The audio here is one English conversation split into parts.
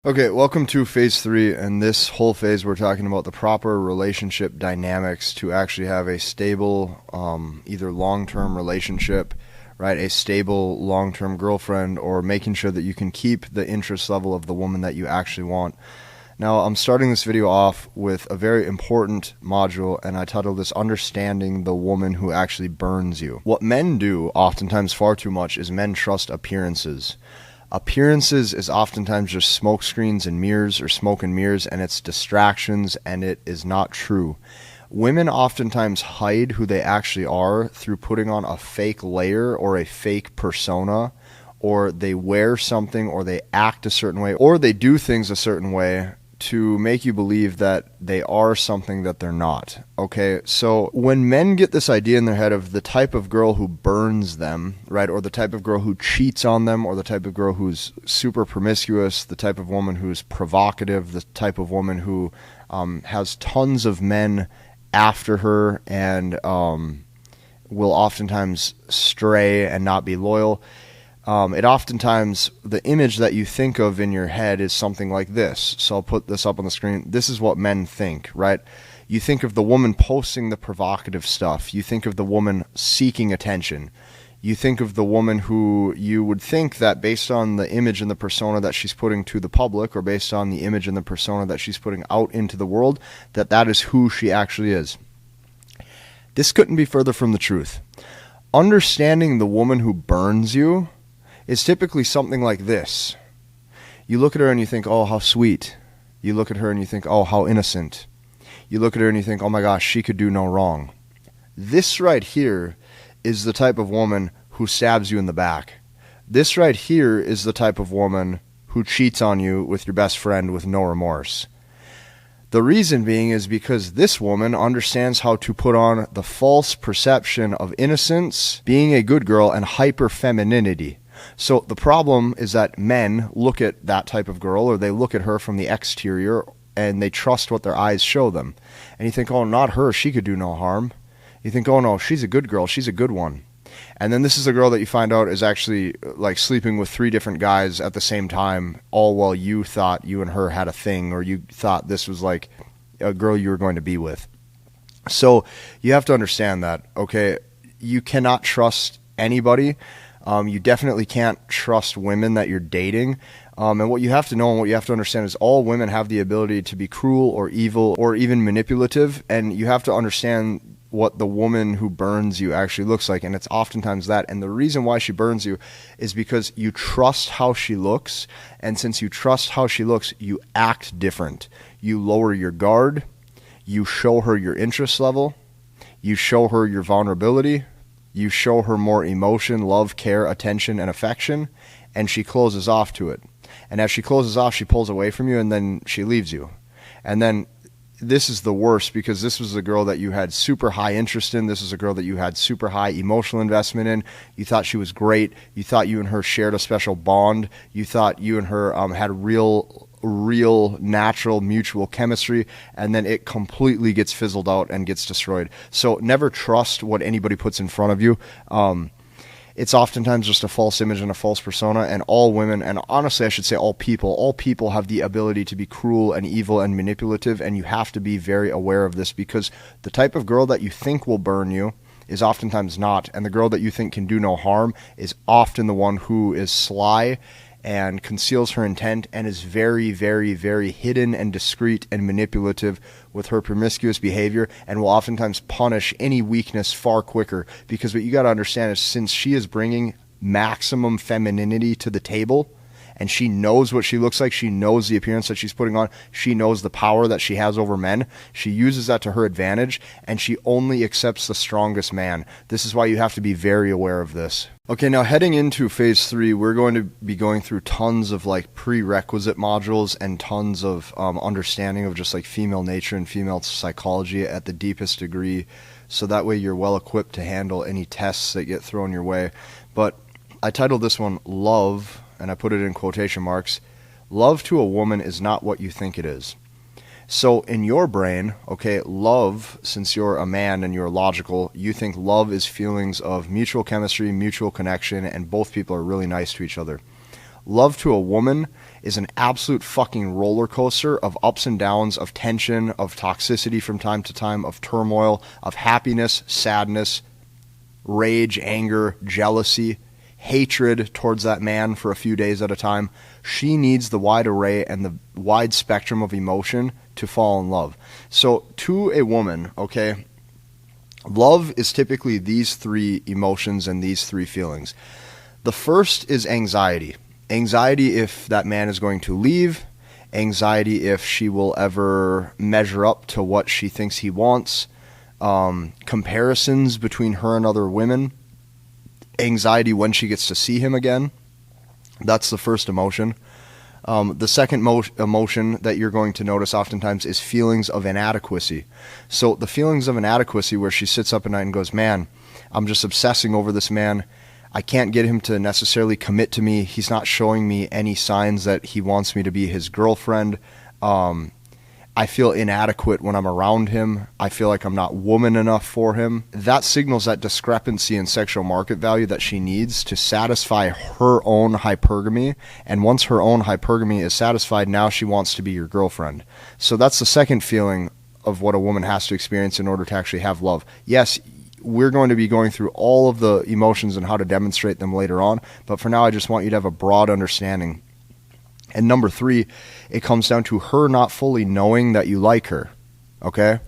Okay, welcome to phase 3, and this whole phase we're talking about the proper relationship dynamics to actually have a stable, either long-term relationship, right, a stable long-term girlfriend, or making sure that you can keep the interest level of the woman that you actually want. Now, I'm starting this video off with a very important module, and I titled this Understanding the Woman Who Actually Burns You. What men do, oftentimes far too much, is men trust appearances. Appearances is oftentimes just smoke screens and mirrors, or smoke and mirrors, and it's distractions, and it is not true. Women oftentimes hide who they actually are through putting on a fake layer or a fake persona, or they wear something, or they act a certain way, or they do things a certain way to make you believe that they are something that they're not. Okay, so when men get this idea in their head of the type of girl who burns them, right, or the type of girl who cheats on them, or the type of girl who's super promiscuous, the type of woman who's provocative, the type of woman who has tons of men after her and will oftentimes stray and not be loyal, it oftentimes, the image that you think of in your head is something like this. So I'll put this up on the screen. This is what men think, right? You think of the woman posting the provocative stuff. You think of the woman seeking attention. You think of the woman who you would think that based on the image and the persona that she's putting to the public, or based on the image and the persona that she's putting out into the world, that that is who she actually is. This couldn't be further from the truth. Understanding the woman who burns you is typically something like this. You look at her and you think, oh, how sweet. You look at her and you think, oh, how innocent. You look at her and you think, oh my gosh, she could do no wrong. This right here is the type of woman who stabs you in the back. This right here is the type of woman who cheats on you with your best friend with no remorse. The reason being is because this woman understands how to put on the false perception of innocence, being a good girl, and hyper-femininity. So the problem is that men look at that type of girl, or they look at her from the exterior, and they trust what their eyes show them. And you think, oh, not her, she could do no harm. You think, oh no, she's a good girl, she's a good one. And then this is a girl that you find out is actually like sleeping with 3 different guys at the same time, all while you thought you and her had a thing, or you thought this was like a girl you were going to be with. So you have to understand that, okay, you cannot trust anybody. You definitely can't trust women that you're dating. And what you have to know and what you have to understand is all women have the ability to be cruel or evil or even manipulative. And you have to understand what the woman who burns you actually looks like. And it's oftentimes that. And the reason why she burns you is because you trust how she looks. And since you trust how she looks, you act different. You lower your guard. You show her your interest level. You show her your vulnerability. You show her more emotion, love, care, attention, and affection, and she closes off to it. And as she closes off, she pulls away from you, and then she leaves you. And then this is the worst, because this was a girl that you had super high interest in. This is a girl that you had super high emotional investment in. You thought she was great. You thought you and her shared a special bond. You thought you and her had real natural mutual chemistry, and then it completely gets fizzled out and gets destroyed. So never trust what anybody puts in front of you. It's oftentimes just a false image and a false persona, and all women, and honestly I should say all people have the ability to be cruel and evil and manipulative, and you have to be very aware of this, because the type of girl that you think will burn you is oftentimes not, and the girl that you think can do no harm is often the one who is sly and conceals her intent and is very, very, very hidden and discreet and manipulative with her promiscuous behavior, and will oftentimes punish any weakness far quicker. Because what you got to understand is, since she is bringing maximum femininity to the table, and she knows what she looks like, she knows the appearance that she's putting on, she knows the power that she has over men, she uses that to her advantage, and she only accepts the strongest man. This is why you have to be very aware of this. Okay, now heading into phase 3, we're going to be going through tons of like prerequisite modules and tons of understanding of just like female nature and female psychology at the deepest degree, so that way you're well equipped to handle any tests that get thrown your way. But I titled this one Love, and I put it in quotation marks. Love to a woman is not what you think it is. So in your brain, okay, love, since you're a man and you're logical, you think love is feelings of mutual chemistry, mutual connection, and both people are really nice to each other. Love to a woman is an absolute fucking roller coaster of ups and downs, of tension, of toxicity from time to time, of turmoil, of happiness, sadness, rage, anger, jealousy, hatred towards that man for a few days at a time. She needs the wide array and the wide spectrum of emotion to fall in love. So to a woman, okay, love is typically these three emotions and these three feelings. The first is anxiety. Anxiety if that man is going to leave. Anxiety if she will ever measure up to what she thinks he wants. Comparisons between her and other women. Anxiety when she gets to see him again. That's the first emotion. The second emotion that you're going to notice oftentimes is feelings of inadequacy. So the feelings of inadequacy where she sits up at night and goes, man, I'm just obsessing over this man. I can't get him to necessarily commit to me. He's not showing me any signs that he wants me to be his girlfriend. I feel inadequate when I'm around him. I feel like I'm not woman enough for him. That signals that discrepancy in sexual market value that she needs to satisfy her own hypergamy. And once her own hypergamy is satisfied, now she wants to be your girlfriend. So that's the second feeling of what a woman has to experience in order to actually have love. Yes, we're going to be going through all of the emotions and how to demonstrate them later on. But for now, I just want you to have a broad understanding. And number three, it comes down to her not fully knowing that you like her, okay?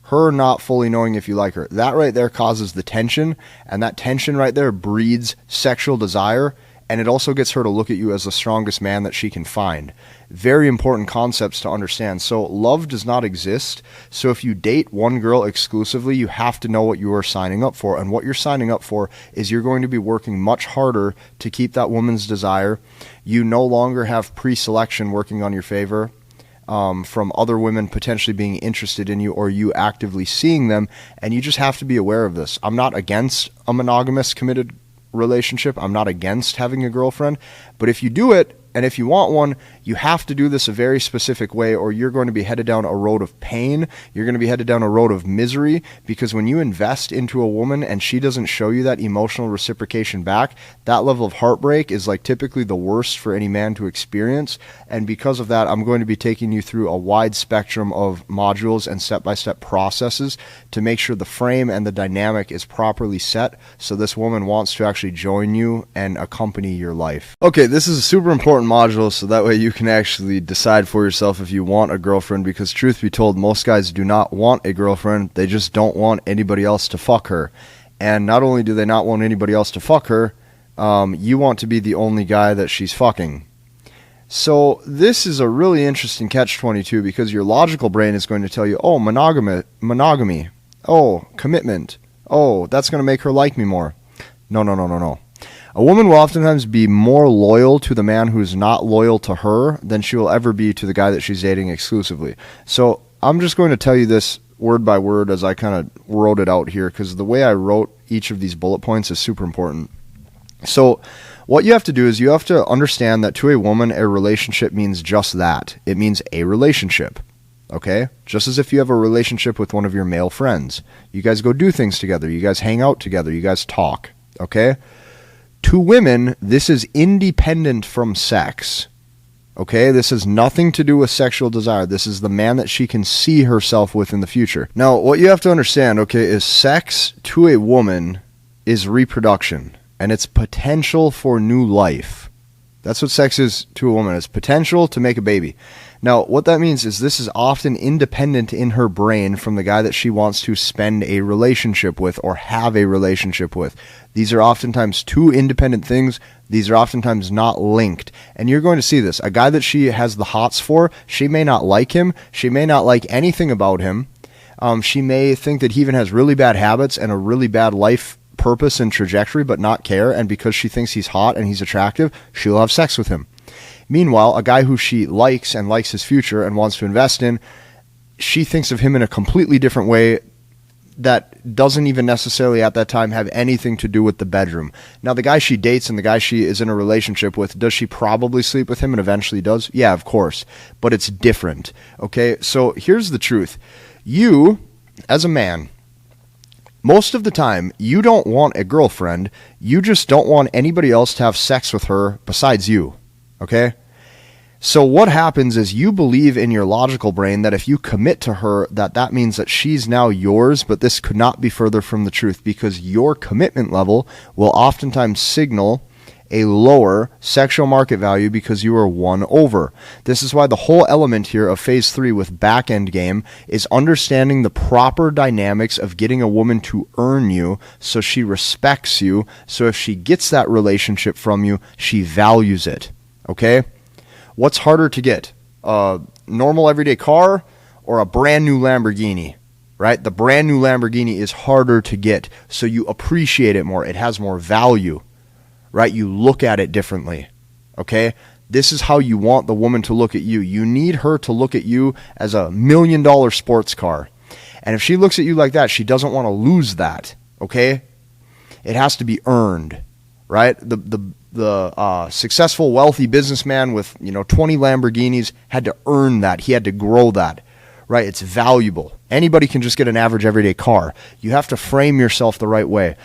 Her not fully knowing if you like her. That right there causes the tension, and that tension right there breeds sexual desire, and it also gets her to look at you as the strongest man that she can find. Very important concepts to understand. So love does not exist. So if you date one girl exclusively, you have to know what you are signing up for. And what you're signing up for is you're going to be working much harder to keep that woman's desire. You no longer have pre-selection working on your favor from other women potentially being interested in you or you actively seeing them. And you just have to be aware of this. I'm not against a monogamous committed relationship. I'm not against having a girlfriend, but if you do it, and if you want one, you have to do this a very specific way or you're going to be headed down a road of pain. You're going to be headed down a road of misery because when you invest into a woman and she doesn't show you that emotional reciprocation back, that level of heartbreak is like typically the worst for any man to experience. And because of that, I'm going to be taking you through a wide spectrum of modules and step-by-step processes to make sure the frame and the dynamic is properly set so this woman wants to actually join you and accompany your life. Okay, this is a super important module so that way you can actually decide for yourself if you want a girlfriend, because truth be told, most guys do not want a girlfriend. They just don't want anybody else to fuck her. And not only do they not want anybody else to fuck her, you want to be the only guy that she's fucking. So this is a really interesting catch-22 because your logical brain is going to tell you, oh, monogamy, oh, commitment, oh, that's going to make her like me more. No. A woman will oftentimes be more loyal to the man who's not loyal to her than she will ever be to the guy that she's dating exclusively. So I'm just going to tell you this word by word as I kind of wrote it out here because the way I wrote each of these bullet points is super important. So what you have to do is you have to understand that to a woman, a relationship means just that. It means a relationship. Okay? Just as if you have a relationship with one of your male friends. You guys go do things together. You guys hang out together. You guys talk. Okay? To women, this is independent from sex. Okay? This has nothing to do with sexual desire. This is the man that she can see herself with in the future. Now, what you have to understand, okay, is sex to a woman is reproduction. And it's potential for new life. That's what sex is to a woman. It's potential to make a baby. Now, what that means is this is often independent in her brain from the guy that she wants to spend a relationship with or have a relationship with. These are oftentimes two independent things. These are oftentimes not linked. And you're going to see this. A guy that she has the hots for, she may not like him. She may not like anything about him. She may think that he even has really bad habits and a really bad life purpose and trajectory, but not care. And because she thinks he's hot and he's attractive, she'll have sex with him. Meanwhile, a guy who she likes and likes his future and wants to invest in, she thinks of him in a completely different way that doesn't even necessarily at that time have anything to do with the bedroom. Now, the guy she dates and the guy she is in a relationship with, does she probably sleep with him and eventually does? Yeah, of course. But it's different. Okay, so here's the truth. You, as a man, Most of the time, you don't want a girlfriend. You just don't want anybody else to have sex with her besides you. Okay? So what happens is you believe in your logical brain that if you commit to her, that means that she's now yours, but this could not be further from the truth, because your commitment level will oftentimes signal a lower sexual market value because you are won over. This is why the whole element here of phase 3 with back-end game is understanding the proper dynamics of getting a woman to earn you so she respects you. So if she gets that relationship from you, she values it. Okay? What's harder to get? A normal everyday car or a brand new Lamborghini? Right? The brand new Lamborghini is harder to get, so you appreciate it more. It has more value. Right? You look at it differently. Okay? This is how you want the woman to look at you. You need her to look at you as a $1 million sports car. And if she looks at you like that, she doesn't want to lose that. Okay? It has to be earned. Right? The successful, wealthy businessman with 20 Lamborghinis had to earn that. He had to grow that. Right? It's valuable. Anybody can just get an average everyday car. You have to frame yourself the right way.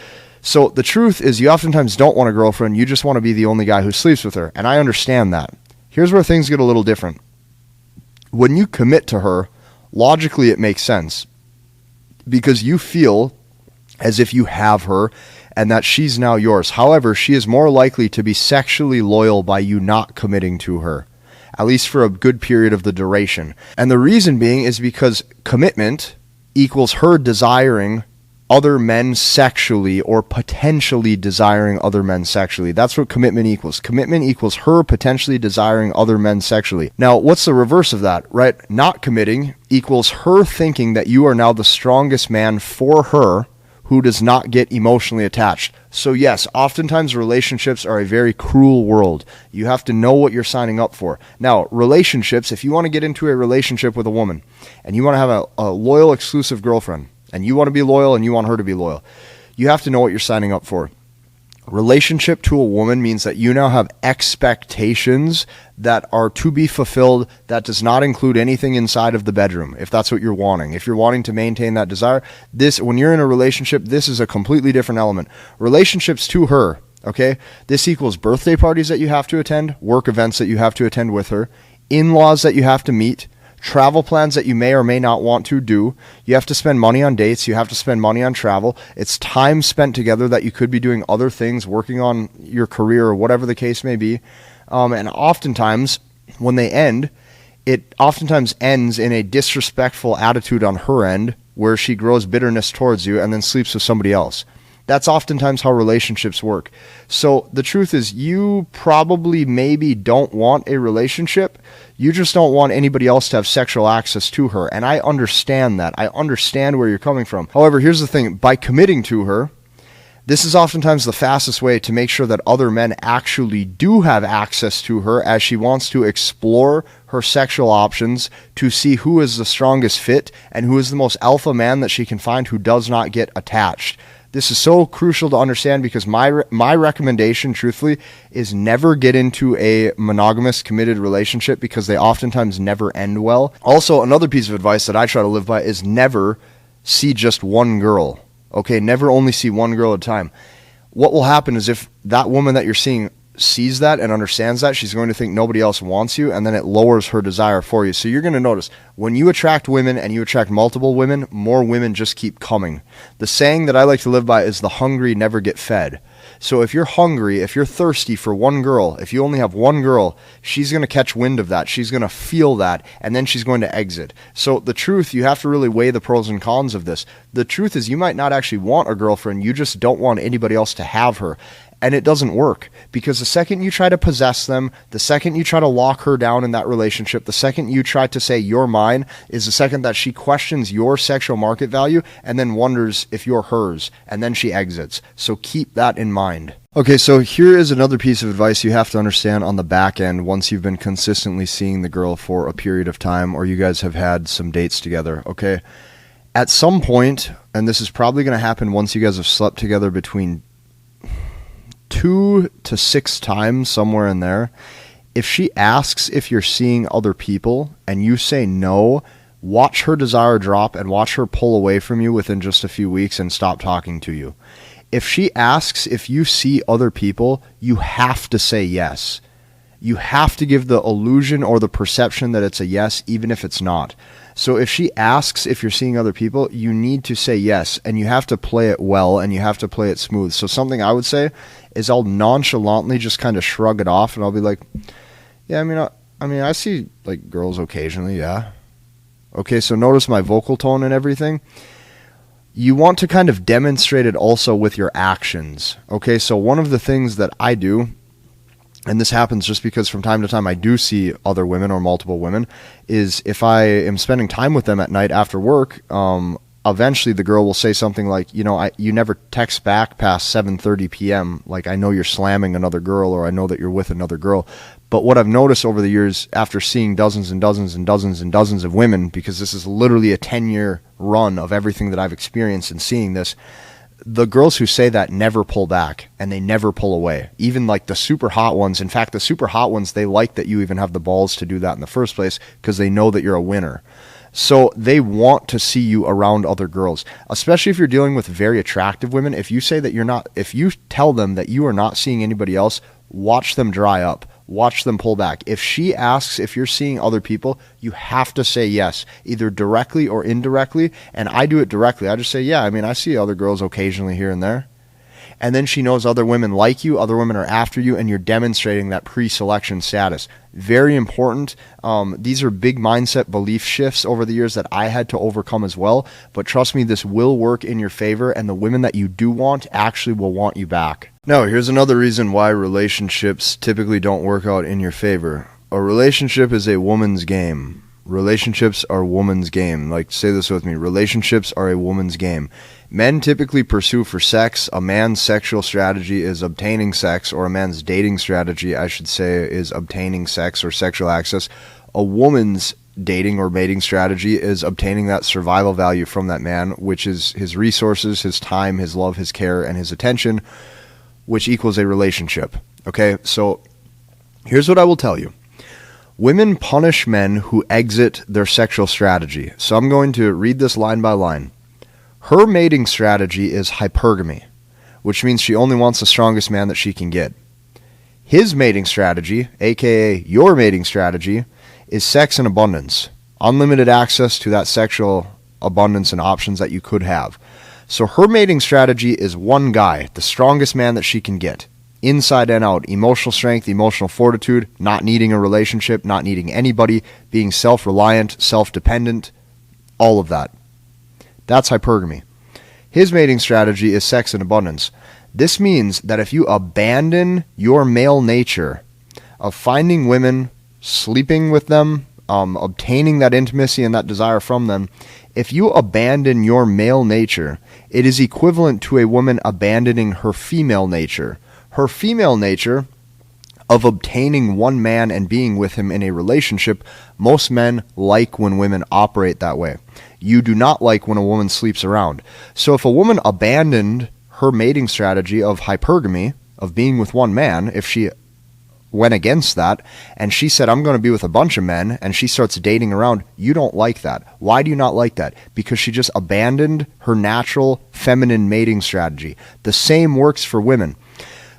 So the truth is, you oftentimes don't want a girlfriend. You just want to be the only guy who sleeps with her. And I understand that. Here's where things get a little different. When you commit to her, logically it makes sense, because you feel as if you have her and that she's now yours. However, she is more likely to be sexually loyal by you not committing to her, at least for a good period of the duration. And the reason being is because commitment equals her desiring other men sexually, or potentially desiring other men sexually. That's what commitment equals. Commitment equals her potentially desiring other men sexually. Now, what's the reverse of that, right? Not committing equals her thinking that you are now the strongest man for her, who does not get emotionally attached. So yes, oftentimes relationships are a very cruel world. You have to know what you're signing up for. Now, relationships, if you want to get into a relationship with a woman and you want to have a loyal, exclusive girlfriend, and you want to be loyal and you want her to be loyal, you have to know what you're signing up for. Relationship to a woman means that you now have expectations that are to be fulfilled. That does not include anything inside of the bedroom, if that's what you're wanting. If you're wanting to maintain that desire, when you're in a relationship, this is a completely different element. Relationships to her, okay? This equals birthday parties that you have to attend, work events that you have to attend with her, in-laws that you have to meet, travel plans that you may or may not want to do. You have to spend money on dates. You have to spend money on travel. It's time spent together that you could be doing other things, working on your career or whatever the case may be. And oftentimes, when they end, it oftentimes ends in a disrespectful attitude on her end, where she grows bitterness towards you and then sleeps with somebody else. That's oftentimes how relationships work. So the truth is, you probably maybe don't want a relationship. You just don't want anybody else to have sexual access to her. And I understand that. I understand where you're coming from. However, here's the thing. By committing to her, this is oftentimes the fastest way to make sure that other men actually do have access to her, as she wants to explore her sexual options to see who is the strongest fit and who is the most alpha man that she can find who does not get attached. This is so crucial to understand, because my recommendation, truthfully, is never get into a monogamous committed relationship, because they oftentimes never end well. Also, another piece of advice that I try to live by is never see just one girl. Okay, never only see one girl at a time. What will happen is, if that woman that you're seeing sees that and understands that, she's going to think nobody else wants you, and then it lowers her desire for you. So you're going to notice when you attract women and you attract multiple women, more women just keep coming. The saying that I like to live by is, the hungry never get fed. So if you're hungry, if you're thirsty for one girl, if you only have one girl, she's going to catch wind of that. She's going to feel that, and then she's going to exit. So the truth, you have to really weigh the pros and cons of this. The truth is, you might not actually want a girlfriend. You just don't want anybody else to have her. And it doesn't work, because the second you try to possess them, the second you try to lock her down in that relationship, the second you try to say you're mine, is the second that she questions your sexual market value and then wonders if you're hers, and then she exits. So keep that in mind. Okay, so here is another piece of advice you have to understand on the back end once you've been consistently seeing the girl for a period of time, or you guys have had some dates together, okay? At some point, and this is probably going to happen once you guys have slept together between 2 to 6 times, somewhere in there, if she asks if you're seeing other people and you say no, watch her desire drop and watch her pull away from you within just a few weeks and stop talking to you. If she asks if you see other people, you have to say yes. You have to give the illusion or the perception that it's a yes, even if it's not. So if she asks if you're seeing other people, you need to say yes, and you have to play it well, and you have to play it smooth. So something I would say is I'll nonchalantly just kind of shrug it off, and I'll be like, yeah, I see like girls occasionally, yeah. Okay, so notice my vocal tone and everything. You want to kind of demonstrate it also with your actions. Okay, so one of the things that I do, and this happens just because from time to time I do see other women or multiple women, is if I am spending time with them at night after work, eventually the girl will say something like, you never text back past 7:30 p.m. Like, I know you're slamming another girl, or I know that you're with another girl. But what I've noticed over the years, after seeing dozens and dozens and dozens and dozens of women, because this is literally a 10-year run of everything that I've experienced and seeing this, the girls who say that never pull back, and they never pull away. Even like the super hot ones. In fact, the super hot ones, they like that you even have the balls to do that in the first place, because they know that you're a winner. So they want to see you around other girls, especially if you're dealing with very attractive women. If you say that if you tell them that you are not seeing anybody else, watch them dry up. Watch them pull back. If she asks if you're seeing other people, you have to say yes, either directly or indirectly. And I do it directly. I just say, yeah, I see other girls occasionally here and there. And then she knows other women like you, other women are after you, and you're demonstrating that pre-selection status. Very important. These are big mindset belief shifts over the years that I had to overcome as well. But trust me, this will work in your favor, and the women that you do want actually will want you back. Now, here's another reason why relationships typically don't work out in your favor. A relationship is a woman's game. Relationships are woman's game. Like, say this with me. Relationships are a woman's game. Men typically pursue for sex. A man's sexual strategy is obtaining sex, or a man's dating strategy, I should say, is obtaining sex or sexual access. A woman's dating or mating strategy is obtaining that survival value from that man, which is his resources, his time, his love, his care, and his attention, which equals a relationship. Okay, so here's what I will tell you. Women punish men who exit their sexual strategy. So I'm going to read this line by line. Her mating strategy is hypergamy, which means she only wants the strongest man that she can get. His mating strategy, aka your mating strategy, is sex and abundance. Unlimited access to that sexual abundance and options that you could have. So her mating strategy is one guy, the strongest man that she can get. Inside and out, emotional strength, emotional fortitude, not needing a relationship, not needing anybody, being self-reliant, self-dependent, all of that. That's hypergamy. His mating strategy is sex and abundance. This means that if you abandon your male nature of finding women, sleeping with them, obtaining that intimacy and that desire from them, if you abandon your male nature, it is equivalent to a woman abandoning her female nature. Her female nature of obtaining one man and being with him in a relationship, most men like when women operate that way. You do not like when a woman sleeps around. So if a woman abandoned her mating strategy of hypergamy, of being with one man, if she went against that, and she said, I'm going to be with a bunch of men, and she starts dating around, you don't like that. Why do you not like that? Because she just abandoned her natural feminine mating strategy. The same works for women.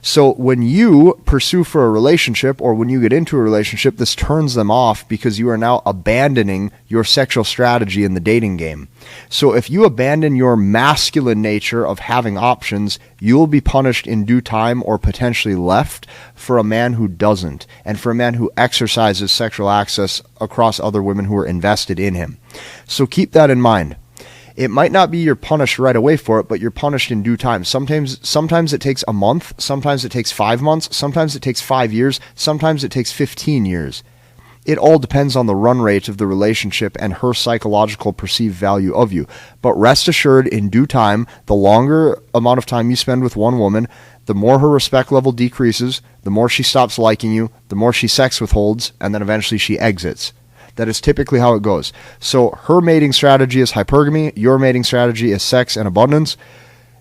So when you pursue for a relationship, or when you get into a relationship, this turns them off because you are now abandoning your sexual strategy in the dating game. So if you abandon your masculine nature of having options, you will be punished in due time, or potentially left for a man who doesn't, and for a man who exercises sexual access across other women who are invested in him. So keep that in mind. It might not be you're punished right away for it, but you're punished in due time. Sometimes it takes a month, sometimes it takes 5 months, sometimes it takes 5 years, sometimes it takes 15 years. It all depends on the run rate of the relationship and her psychological perceived value of you. But rest assured, in due time, the longer amount of time you spend with one woman, the more her respect level decreases, the more she stops liking you, the more she sex withholds, and then eventually she exits. That is typically how it goes. So her mating strategy is hypergamy. Your mating strategy is sex and abundance.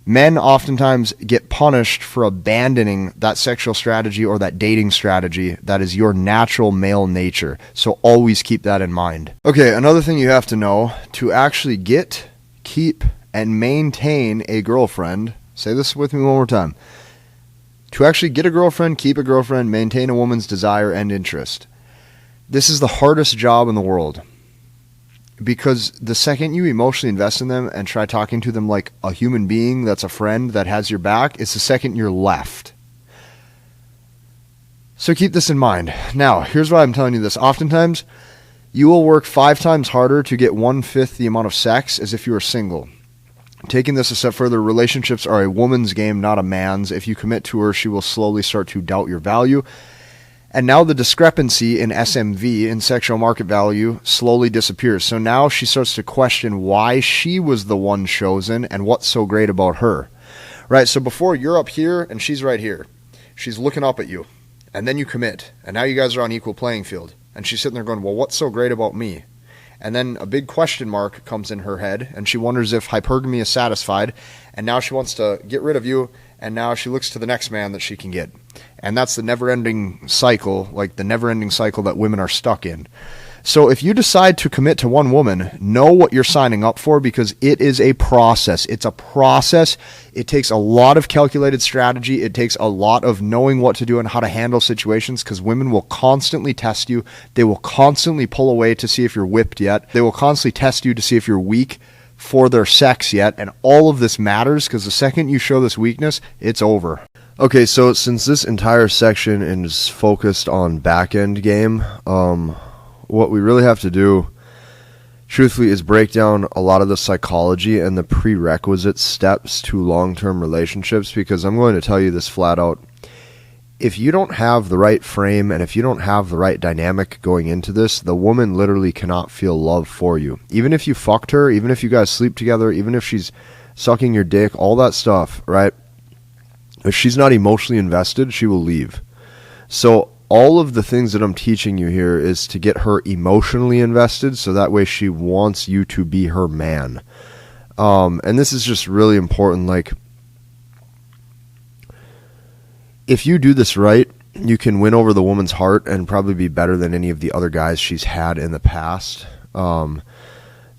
Men oftentimes get punished for abandoning that sexual strategy or that dating strategy that is your natural male nature. So always keep that in mind. Okay, another thing you have to know, to actually get, keep, and maintain a girlfriend, say this with me one more time. To actually get a girlfriend, keep a girlfriend, maintain a woman's desire and interest. This is the hardest job in the world. Because the second you emotionally invest in them and try talking to them like a human being that's a friend that has your back, it's the second you're left. So keep this in mind. Now, here's why I'm telling you this. Oftentimes, you will work 5 times harder to get 1/5 the amount of sex as if you were single. Taking this a step further, relationships are a woman's game, not a man's. If you commit to her, she will slowly start to doubt your value. And now the discrepancy in SMV, in sexual market value, slowly disappears. So now she starts to question why she was the one chosen and what's so great about her. Right? So before, you're up here and she's right here. She's looking up at you. And then you commit. And now you guys are on equal playing field. And she's sitting there going, well, what's so great about me? And then a big question mark comes in her head, and she wonders if hypergamy is satisfied, and now she wants to get rid of you, and now she looks to the next man that she can get. And that's the never-ending cycle, like the never-ending cycle that women are stuck in. So if you decide to commit to one woman, know what you're signing up for, because it is a process. It's a process. It takes a lot of calculated strategy. It takes a lot of knowing what to do and how to handle situations, because women will constantly test you. They will constantly pull away to see if you're whipped yet. They will constantly test you to see if you're weak for their sex yet. And all of this matters, because the second you show this weakness, it's over. Okay, so since this entire section is focused on back-end game, what we really have to do, truthfully, is break down a lot of the psychology and the prerequisite steps to long-term relationships, because I'm going to tell you this flat out. If you don't have the right frame and if you don't have the right dynamic going into this, the woman literally cannot feel love for you. Even if you fucked her, even if you guys sleep together, even if she's sucking your dick, all that stuff, right? If she's not emotionally invested, she will leave. So all of the things that I'm teaching you here is to get her emotionally invested, so that way she wants you to be her man. And this is just really important. Like, if you do this right, you can win over the woman's heart and probably be better than any of the other guys she's had in the past.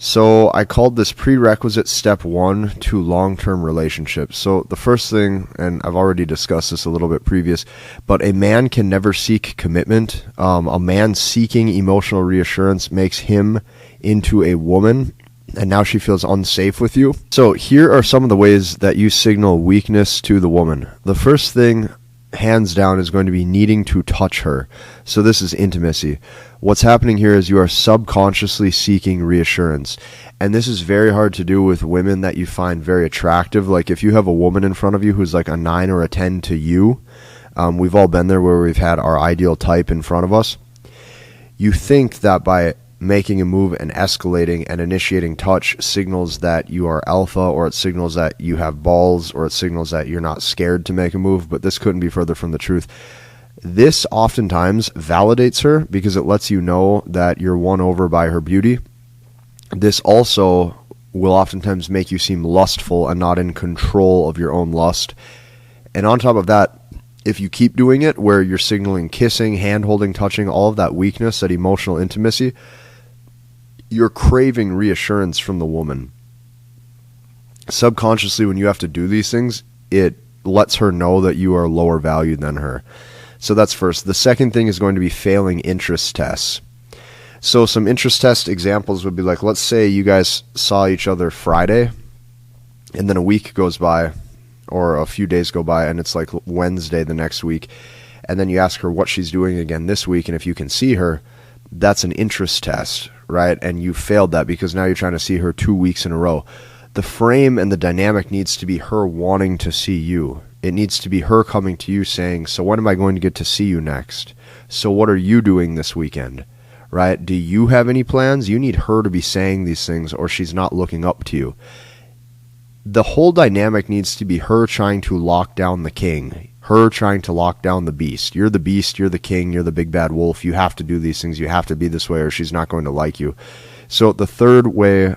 So I called this prerequisite step 1 to long-term relationships. So the first thing, and I've already discussed this a little bit previous, but a man can never seek commitment. A man seeking emotional reassurance makes him into a woman, and now she feels unsafe with you. So here are some of the ways that you signal weakness to the woman. The first thing, hands down, is going to be needing to touch her. So this is intimacy. What's happening here is you are subconsciously seeking reassurance. And this is very hard to do with women that you find very attractive. Like if you have a woman in front of you who's like a 9 or a 10 to you, we've all been there where we've had our ideal type in front of us. You think that by making a move and escalating and initiating touch signals that you are alpha, or it signals that you have balls, or it signals that you're not scared to make a move, but this couldn't be further from the truth. This oftentimes validates her because it lets you know that you're won over by her beauty. This also will oftentimes make you seem lustful and not in control of your own lust. And on top of that, if you keep doing it where you're signaling kissing, hand-holding, touching, all of that weakness, that emotional intimacy, you're craving reassurance from the woman. Subconsciously, when you have to do these things, it lets her know that you are lower valued than her. So that's first. The second thing is going to be failing interest tests. So some interest test examples would be like, let's say you guys saw each other Friday, and then a week goes by, or a few days go by, and it's like Wednesday the next week, and then you ask her what she's doing again this week, and if you can see her, that's an interest test, right? And you failed that because now you're trying to see her 2 weeks in a row. The frame and the dynamic needs to be her wanting to see you. It needs to be her coming to you saying, so when am I going to get to see you next? So what are you doing this weekend, right? Do you have any plans? You need her to be saying these things, or she's not looking up to you. The whole dynamic needs to be her trying to lock down the king, her trying to lock down the beast. You're the beast, you're the king, you're the big bad wolf. You have to do these things. You have to be this way, or she's not going to like you. So the third way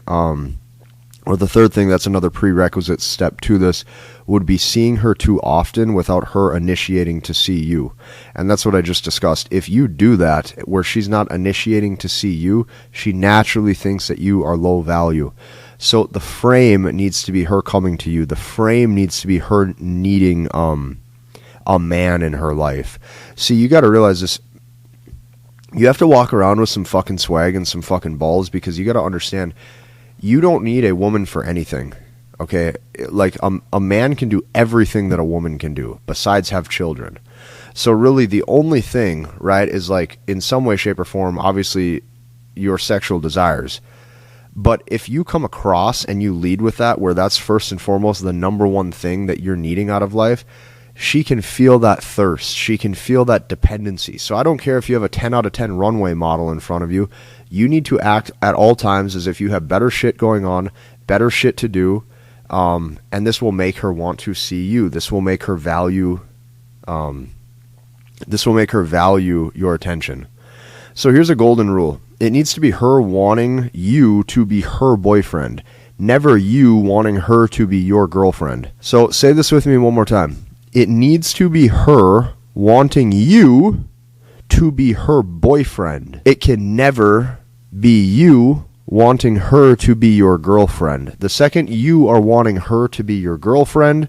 or the third thing that's another prerequisite step to this, would be seeing her too often without her initiating to see you. And that's what I just discussed. If you do that, where she's not initiating to see you, she naturally thinks that you are low value. So the frame needs to be her coming to you. The frame needs to be her needing a man in her life. See, you got to realize this. You have to walk around with some fucking swag and some fucking balls, because you got to understand, you don't need a woman for anything. Okay, like a man can do everything that a woman can do besides have children. So really the only thing, right, is like in some way, shape, or form, obviously your sexual desires. But if you come across and you lead with that, where that's first and foremost the number one thing that you're needing out of life, she can feel that thirst. She can feel that dependency. So I don't care if you have a 10 out of 10 runway model in front of you. You need to act at all times as if you have better shit going on, better shit to do, and this will make her want to see you. This will make her value. This will make her value your attention. So here's a golden rule. It needs to be her wanting you to be her boyfriend, never you wanting her to be your girlfriend. So say this with me one more time. It needs to be her wanting you to be her boyfriend. It can never be you wanting her to be your girlfriend. The second you are wanting her to be your girlfriend,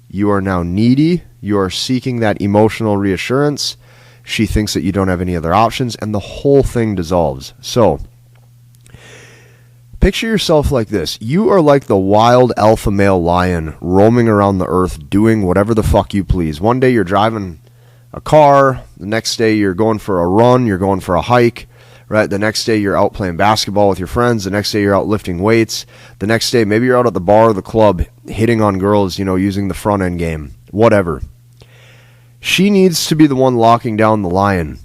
you are now needy. You are seeking that emotional reassurance. She thinks that you don't have any other options, and the whole thing dissolves. So, picture yourself like this. You are like the wild alpha male lion roaming around the earth doing whatever the fuck you please. One day you're driving a car. The next day you're going for a run. You're going for a hike. Right? The next day you're out playing basketball with your friends. The next day you're out lifting weights. The next day maybe you're out at the bar or the club hitting on girls, using the front end game. Whatever. She needs to be the one locking down the lion.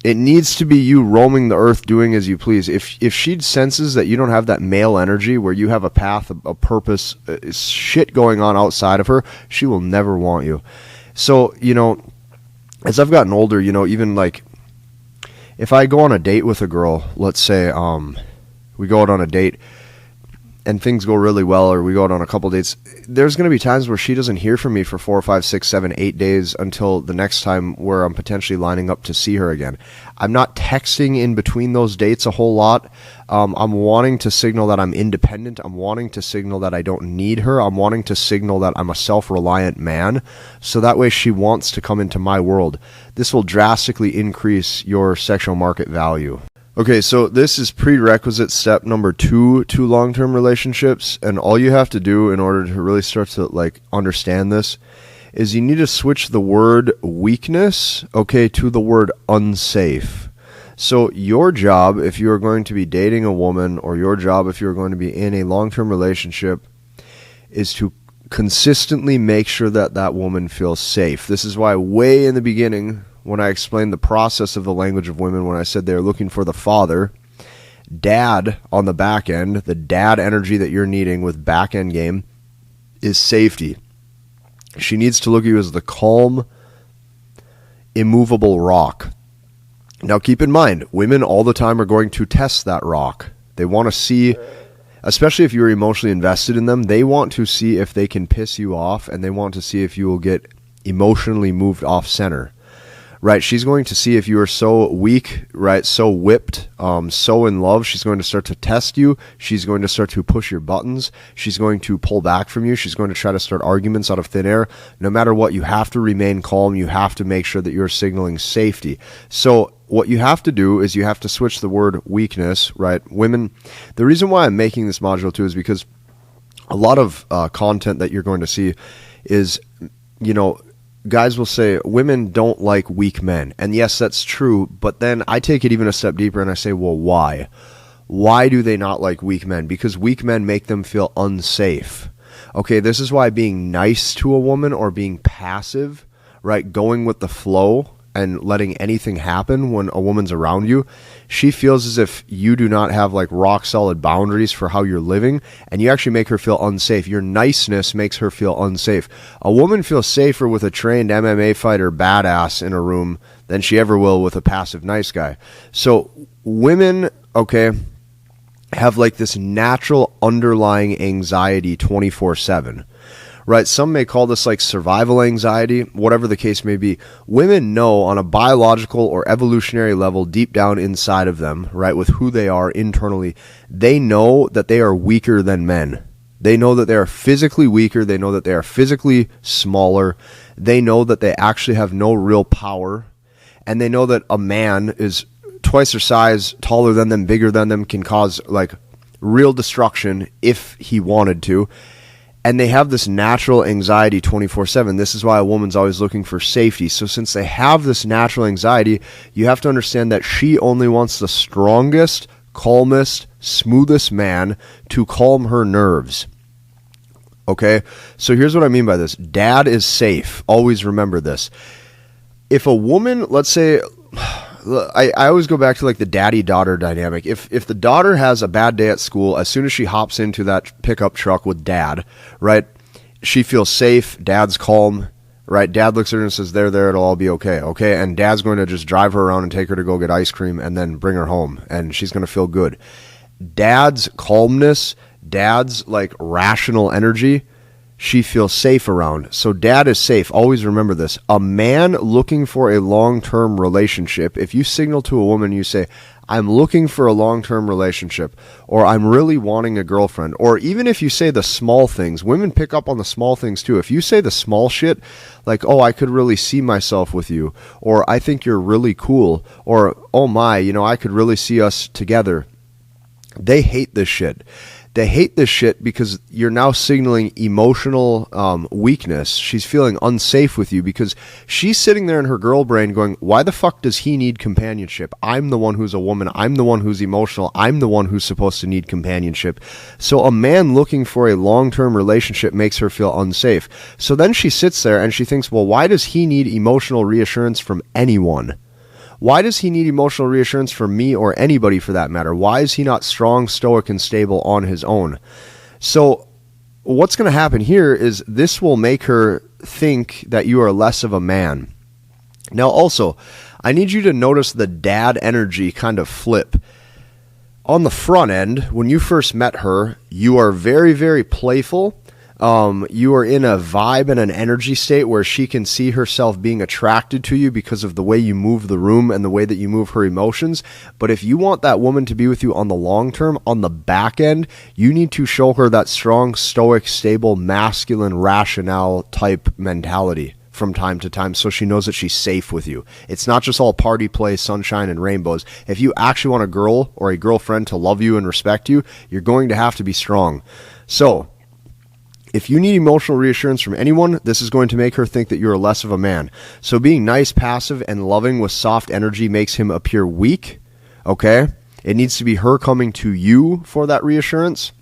It needs to be you roaming the earth doing as you please. If she senses that you don't have that male energy where you have a path, a purpose, shit going on outside of her, she will never want you. So, as I've gotten older, even like if I go on a date with a girl, let's say we go out on a date and things go really well, or we go out on a couple dates, there's going to be times where she doesn't hear from me for 4, 5, 6, 7, 8 days until the next time where I'm potentially lining up to see her again. I'm not texting in between those dates a whole lot. I'm wanting to signal that I'm independent. I'm wanting to signal that I don't need her. I'm wanting to signal that I'm a self-reliant man, so that way she wants to come into my world. This will drastically increase your sexual market value. Okay, so this is prerequisite step number 2 to long-term relationships, and all you have to do in order to really start to understand this is you need to switch the word weakness, to the word unsafe. So your job, if you are going to be dating a woman, or your job if you're going to be in a long-term relationship, is to consistently make sure that that woman feels safe. This is why way in the beginning, when I explained the process of the language of women, when I said they're looking for the father, dad on the back end, the dad energy that you're needing with back end game is safety. She needs to look at you as the calm, immovable rock. Now keep in mind, women all the time are going to test that rock. They want to see, especially if you're emotionally invested in them, they want to see if they can piss you off, and they want to see if you will get emotionally moved off center. Right, she's going to see if you are so weak, right, so whipped, so in love. She's going to start to test you. She's going to start to push your buttons. She's going to pull back from you. She's going to try to start arguments out of thin air. No matter what, you have to remain calm. You have to make sure that you're signaling safety. So what you have to do is you have to switch the word weakness, right? Women, the reason why I'm making this module too is because a lot of content that you're going to see is, guys will say women don't like weak men. And yes, that's true. But then I take it even a step deeper and I say, well, why? Why do they not like weak men? Because weak men make them feel unsafe. Okay, this is why being nice to a woman or being passive, right, going with the flow and letting anything happen when a woman's around you, she feels as if you do not have rock solid boundaries for how you're living, and you actually make her feel unsafe. Your niceness makes her feel unsafe. A woman feels safer with a trained MMA fighter badass in a room than she ever will with a passive nice guy. So women, have like this natural underlying anxiety 24/7. Right? Some may call this like survival anxiety, whatever the case may be. Women know on a biological or evolutionary level deep down inside of them, right, with who they are internally, they know that they are weaker than men. They know that they are physically weaker. They know that they are physically smaller. They know that they actually have no real power. And they know that a man is twice their size, taller than them, bigger than them, can cause like real destruction if he wanted to. And they have this natural anxiety 24/7. This is why a woman's always looking for safety. So since they have this natural anxiety, you have to understand that she only wants the strongest, calmest, smoothest man to calm her nerves. Okay? So here's what I mean by this. Dad is safe. Always remember this. If a woman, let's say, I always go back to like the daddy-daughter dynamic. If the daughter has a bad day at school, as soon as she hops into that pickup truck with dad, right, she feels safe, dad's calm, right? Dad looks at her and says, there, it'll all be okay, okay? And dad's going to just drive her around and take her to go get ice cream and then bring her home, and she's going to feel good. Dad's calmness, dad's like rational energy, she feels safe around. So dad is safe. Always remember this. A man looking for a long-term relationship, if you signal to a woman, you say, I'm looking for a long-term relationship, or I'm really wanting a girlfriend, or even if you say the small things, women pick up on the small things too. If you say the small shit, like, oh, I could really see myself with you, or I think you're really cool, or, oh my, I could really see us together. They hate this shit. They hate this shit because you're now signaling emotional weakness. She's feeling unsafe with you because she's sitting there in her girl brain going, why the fuck does he need companionship? I'm the one who's a woman. I'm the one who's emotional. I'm the one who's supposed to need companionship. So a man looking for a long-term relationship makes her feel unsafe. So then she sits there and she thinks, well, why does he need emotional reassurance from anyone? Why does he need emotional reassurance from me or anybody for that matter? Why is he not strong, stoic, and stable on his own? So what's going to happen here is this will make her think that you are less of a man. Now also, I need you to notice the dad energy kind of flip. On the front end, when you first met her, you are very, very playful. You are in a vibe and an energy state where she can see herself being attracted to you because of the way you move the room and the way that you move her emotions. But if you want that woman to be with you on the long term, on the back end, you need to show her that strong, stoic, stable, masculine, rationale type mentality from time to time so she knows that she's safe with you. It's not just all party, play, sunshine, and rainbows. If you actually want a girl or a girlfriend to love you and respect you, you're going to have to be strong. So if you need emotional reassurance from anyone, this is going to make her think that you're less of a man. So being nice, passive, and loving with soft energy makes him appear weak, okay? It needs to be her coming to you for that reassurance.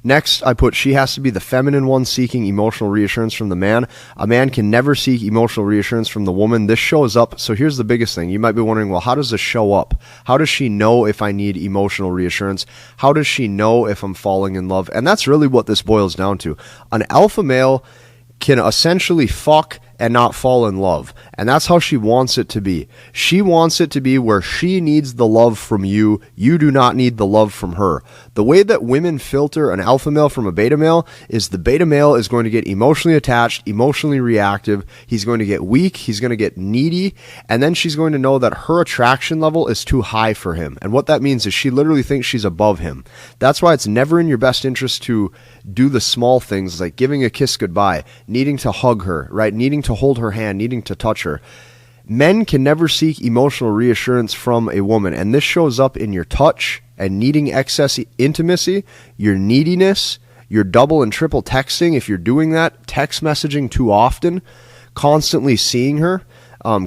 Next, I put she has to be the feminine one seeking emotional reassurance from the man. A man can never seek emotional reassurance from the woman. This shows up. So here's the biggest thing. You might be wondering, well, how does this show up? How does she know if I need emotional reassurance? How does she know if I'm falling in love? And that's really what this boils down to. An alpha male can essentially fuck and not fall in love. And that's how she wants it to be. She wants it to be where she needs the love from you. You do not need the love from her. The way that women filter an alpha male from a beta male is the beta male is going to get emotionally attached, emotionally reactive. He's going to get weak. He's going to get needy. And then she's going to know that her attraction level is too high for him. And what that means is she literally thinks she's above him. That's why it's never in your best interest to do the small things like giving a kiss goodbye, needing to hug her, right? Needing to hold her hand, needing to touch her. Men can never seek emotional reassurance from a woman, and this shows up in your touch and needing excess intimacy, your neediness, your double and triple texting if you're doing that, text messaging too often, constantly seeing her,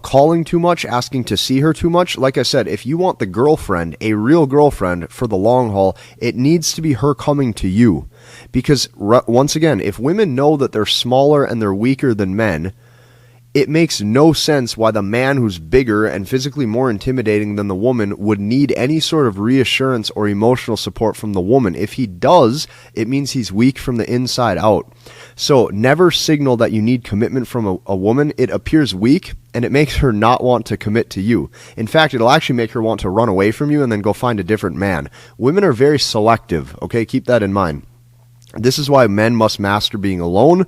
calling too much, asking to see her too much. Like I said, if you want the girlfriend, a real girlfriend for the long haul, it needs to be her coming to you. Because once again, if women know that they're smaller and they're weaker than men, it makes no sense why the man who's bigger and physically more intimidating than the woman would need any sort of reassurance or emotional support from the woman. If he does, it means he's weak from the inside out. So never signal that you need commitment from a woman. It appears weak, and it makes her not want to commit to you. In fact, it'll actually make her want to run away from you and then go find a different man. Women are very selective, okay? Keep that in mind. This is why men must master being alone.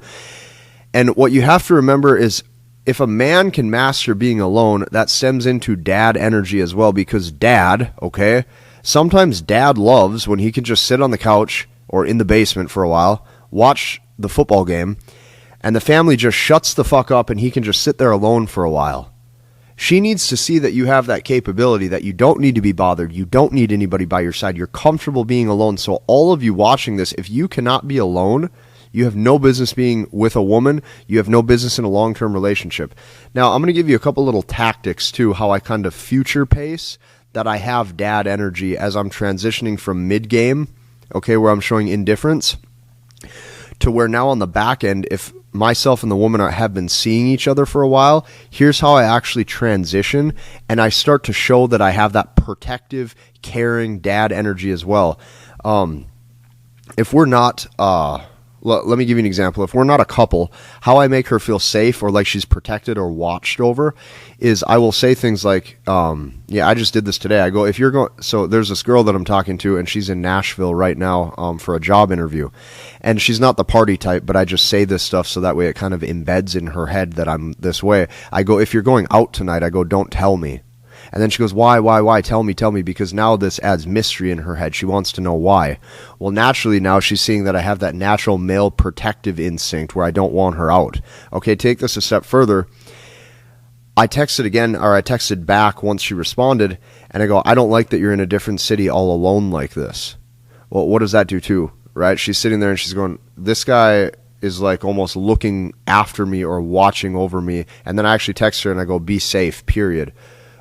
And what you have to remember is, if a man can master being alone, that stems into dad energy as well, because dad, okay, sometimes dad loves when he can just sit on the couch or in the basement for a while, watch the football game, and the family just shuts the fuck up and he can just sit there alone for a while. She needs to see that you have that capability, that you don't need to be bothered, you don't need anybody by your side, you're comfortable being alone. So all of you watching this, if you cannot be alone, you have no business being with a woman. You have no business in a long-term relationship. Now, I'm going to give you a couple little tactics, too, how I kind of future pace that I have dad energy as I'm transitioning from mid-game, okay, where I'm showing indifference, to where now on the back end, if myself and the woman have been seeing each other for a while, here's how I actually transition, and I start to show that I have that protective, caring dad energy as well. If we're not... let me give you an example. If we're not a couple, how I make her feel safe or like she's protected or watched over is I will say things like, I just did this today. I go, if you're going, so there's this girl that I'm talking to and she's in Nashville right now for a job interview. And she's not the party type, but I just say this stuff so that way it kind of embeds in her head that I'm this way. I go, if you're going out tonight, I go, don't tell me. And then she goes, why? Tell me, because now this adds mystery in her head. She wants to know why. Well, naturally now she's seeing that I have that natural male protective instinct where I don't want her out. Okay, take this a step further. I texted back once she responded, and I go, I don't like that you're in a different city all alone like this. Well, what does that do too, right? She's sitting there and she's going, this guy is like almost looking after me or watching over me. And then I actually text her and I go, be safe, period.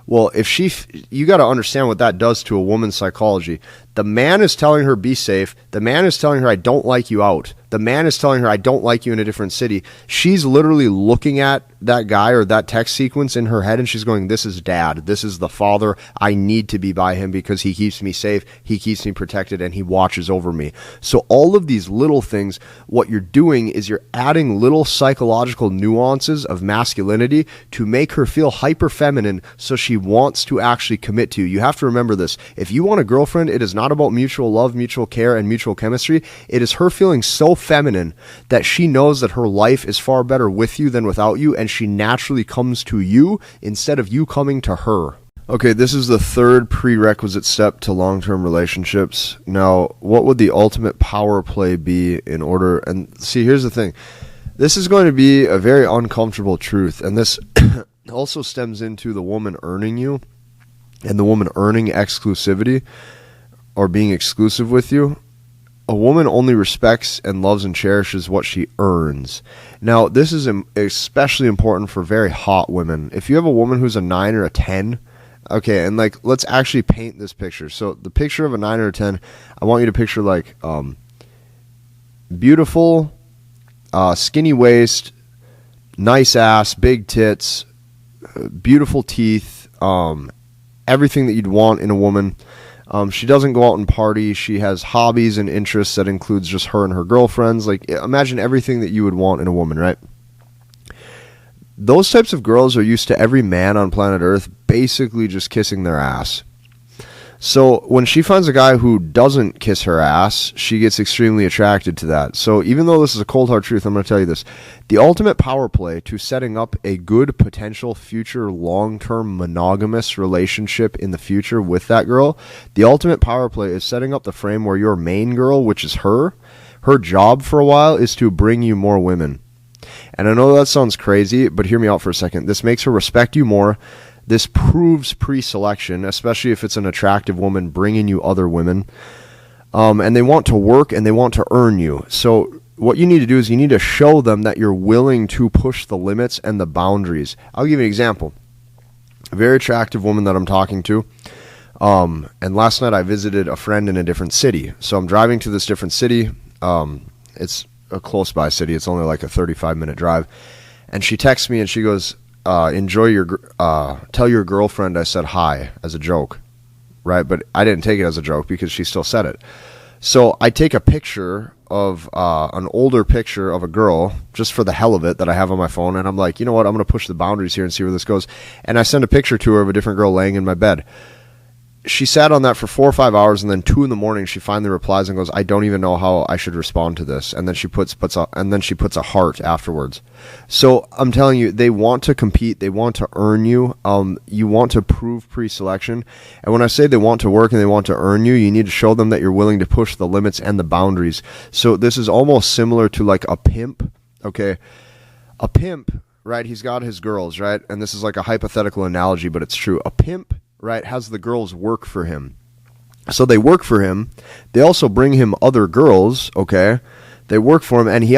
Well, you got to understand what that does to a woman's psychology. The man is telling her, be safe. The man is telling her, I don't like you out. The man is telling her, I don't like you in a different city. She's literally looking at that guy or that text sequence in her head, and she's going, this is dad. This is the father. I need to be by him because he keeps me safe. He keeps me protected, and he watches over me. So all of these little things, what you're doing is you're adding little psychological nuances of masculinity to make her feel hyper feminine so she wants to actually commit to you. You have to remember this. If you want a girlfriend, it is not about mutual love, mutual care, and mutual chemistry. It is her feeling so feminine that she knows that her life is far better with you than without you, and she naturally comes to you instead of you coming to her. Okay, this is the third prerequisite step to long-term relationships. Now, what would the ultimate power play be in order? And see, here's the thing. This is going to be a very uncomfortable truth, and this also stems into the woman earning you and the woman earning exclusivity or being exclusive with you. A woman only respects and loves and cherishes what she earns. Now, this is especially important for very hot women. If you have a woman who's a 9 or a 10, okay, and like, let's actually paint this picture. So the picture of a 9 or a 10, I want you to picture like beautiful, skinny waist, nice ass, big tits, beautiful teeth, everything that you'd want in a woman. She doesn't go out and party. She has hobbies and interests that includes just her and her girlfriends. Like, imagine everything that you would want in a woman, right? Those types of girls are used to every man on planet Earth basically just kissing their ass. So when she finds a guy who doesn't kiss her ass, she gets extremely attracted to that. So even though this is a cold hard truth, I'm going to tell you this. The ultimate power play to setting up a good potential future long-term monogamous relationship in the future with that girl, the ultimate power play is setting up the frame where your main girl, which is her job for a while is to bring you more women. And I know that sounds crazy, but hear me out for a second. This makes her respect you more. This proves pre-selection, especially if it's an attractive woman bringing you other women. And they want to work and they want to earn you. So what you need to do is you need to show them that you're willing to push the limits and the boundaries. I'll give you an example. A very attractive woman that I'm talking to. And last night I visited a friend in a different city. So I'm driving to this different city. It's a close by city. It's only like a 35-minute drive. And she texts me and she goes, tell your girlfriend I said hi as a joke, right? But I didn't take it as a joke because she still said it. So I take a picture of an older picture of a girl just for the hell of it that I have on my phone, and I'm like, you know what, I'm going to push the boundaries here and see where this goes. And I send a picture to her of a different girl laying in my bed. She sat on that for 4 or 5 hours, and then 2 a.m, she finally replies and goes, I don't even know how I should respond to this. And then she puts a heart afterwards. So I'm telling you, they want to compete, they want to earn you. You want to prove pre-selection. And when I say they want to work and they want to earn you, you need to show them that you're willing to push the limits and the boundaries. So this is almost similar to like a pimp. Okay, a pimp, right? He's got his girls, right? And this is like a hypothetical analogy, but it's true. A pimp, right, has the girls work for him. So they work for him. They also bring him other girls, okay? They work for him, and he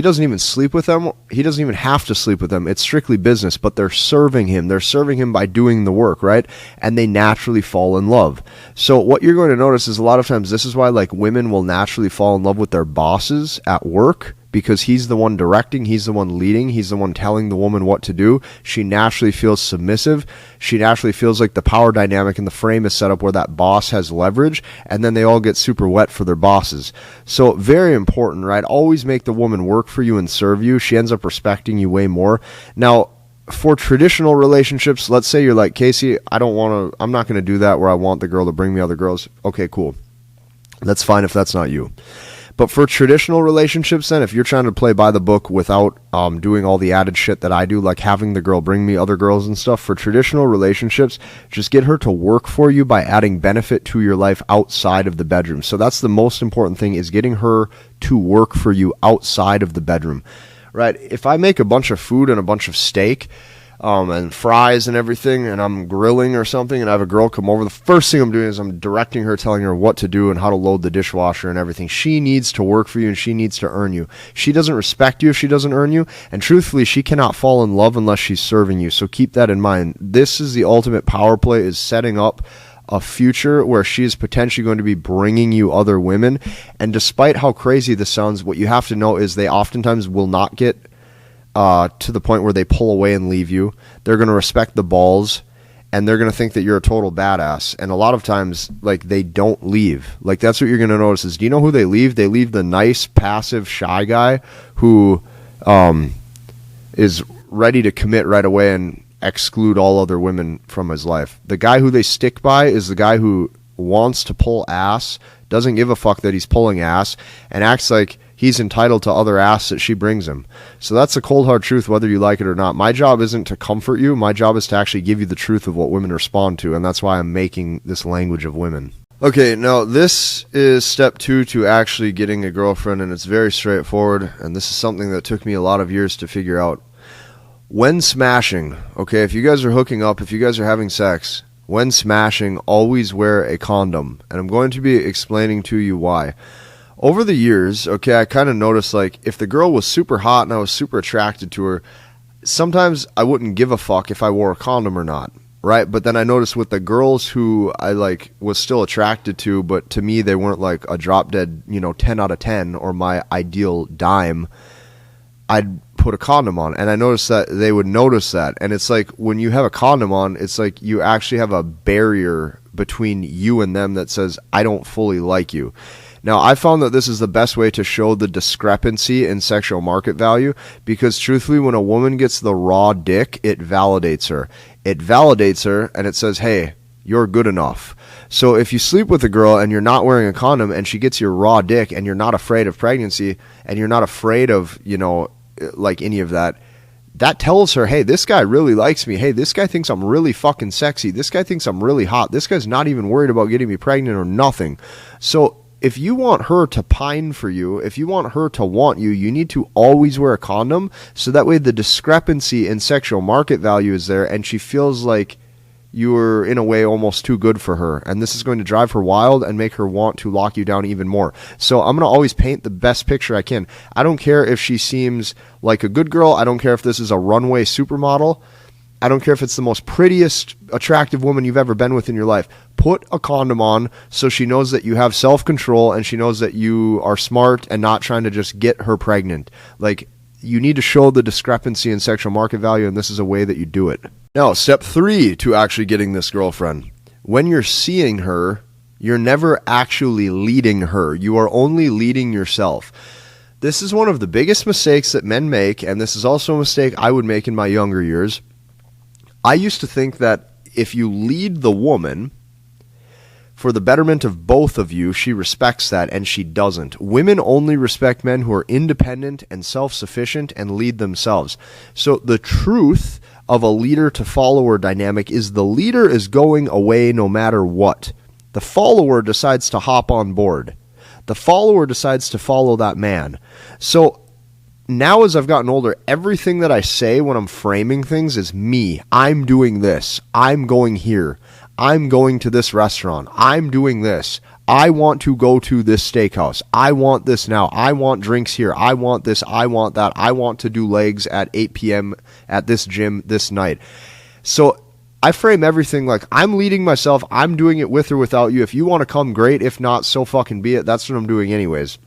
doesn't even sleep with them. He doesn't even have to sleep with them. It's strictly business, but they're serving him. They're serving him by doing the work, right? And they naturally fall in love. So what you're going to notice is a lot of times this is why like women will naturally fall in love with their bosses at work, because he's the one directing, he's the one leading, he's the one telling the woman what to do. She naturally feels submissive. She naturally feels like the power dynamic in the frame is set up where that boss has leverage, and then they all get super wet for their bosses. So very important, right? Always make the woman work for you and serve you. She ends up respecting you way more. Now, for traditional relationships, let's say you're like, Casey, I'm not going to do that where I want the girl to bring me other girls. Okay, cool. That's fine if that's not you. But for traditional relationships, then, if you're trying to play by the book without doing all the added shit that I do, like having the girl bring me other girls and stuff, for traditional relationships, just get her to work for you by adding benefit to your life outside of the bedroom. So that's the most important thing, is getting her to work for you outside of the bedroom, right? If I make a bunch of food and a bunch of steak, and fries and everything, and I'm grilling or something, and I have a girl come over, the first thing I'm doing is I'm directing her, telling her what to do and how to load the dishwasher and everything. She needs to work for you, and she needs to earn you. She doesn't respect you if she doesn't earn you, and truthfully, she cannot fall in love unless she's serving you. So keep that in mind. This is the ultimate power play, is setting up a future where she is potentially going to be bringing you other women. And despite how crazy this sounds, what you have to know is they oftentimes will not get to the point where they pull away and leave you. They're going to respect the balls, and they're going to think that you're a total badass. And a lot of times, like, they don't leave. Like, that's what you're going to notice is, do you know who they leave? They leave the nice, passive, shy guy who is ready to commit right away and exclude all other women from his life. The guy who they stick by is the guy who wants to pull ass, doesn't give a fuck that he's pulling ass, and acts like he's entitled to other ass that she brings him. So that's the cold hard truth, whether you like it or not. My job isn't to comfort you. My job is to actually give you the truth of what women respond to, and that's why I'm making this language of women. Okay, now this is step 2 to actually getting a girlfriend, and it's very straightforward, and this is something that took me a lot of years to figure out. When smashing, okay, if you guys are hooking up, if you guys are having sex, when smashing, always wear a condom, and I'm going to be explaining to you why. Over the years, okay, I kind of noticed, like, if the girl was super hot and I was super attracted to her, sometimes I wouldn't give a fuck if I wore a condom or not, right? But then I noticed with the girls who I, like, was still attracted to, but to me they weren't, like, a drop-dead, 10 out of 10 or my ideal dime, I'd put a condom on. And I noticed that they would notice that. And it's like, when you have a condom on, it's like you actually have a barrier between you and them that says, I don't fully like you. Now, I found that this is the best way to show the discrepancy in sexual market value, because truthfully, when a woman gets the raw dick, it validates her. It validates her, and it says, hey, you're good enough. So if you sleep with a girl and you're not wearing a condom and she gets your raw dick and you're not afraid of pregnancy and you're not afraid of, like any of that, that tells her, hey, this guy really likes me. Hey, this guy thinks I'm really fucking sexy. This guy thinks I'm really hot. This guy's not even worried about getting me pregnant or nothing. So if you want her to pine for you, if you want her to want you, you need to always wear a condom, so that way the discrepancy in sexual market value is there, and she feels like you're, in a way, almost too good for her. And this is going to drive her wild and make her want to lock you down even more. So I'm going to always paint the best picture I can. I don't care if she seems like a good girl. I don't care if this is a runway supermodel. I don't care if it's the most prettiest, attractive woman you've ever been with in your life. Put a condom on so she knows that you have self-control and she knows that you are smart and not trying to just get her pregnant. Like, you need to show the discrepancy in sexual market value, and this is a way that you do it. Now, step 3 to actually getting this girlfriend. When you're seeing her, you're never actually leading her. You are only leading yourself. This is one of the biggest mistakes that men make, and this is also a mistake I would make in my younger years. I used to think that if you lead the woman for the betterment of both of you, she respects that, and she doesn't. Women only respect men who are independent and self-sufficient and lead themselves. So the truth of a leader to follower dynamic is the leader is going away no matter what. The follower decides to hop on board. The follower decides to follow that man. So now as I've gotten older, everything that I say when I'm framing things is me. I'm doing this. I'm going here. I'm going to this restaurant. I'm doing this. I want to go to this steakhouse. I want this now. I want drinks here. I want this. I want that. I want to do legs at 8 p.m. at this gym this night. So I frame everything like I'm leading myself. I'm doing it with or without you. If you want to come, great. If not, so fucking be it. That's what I'm doing anyways.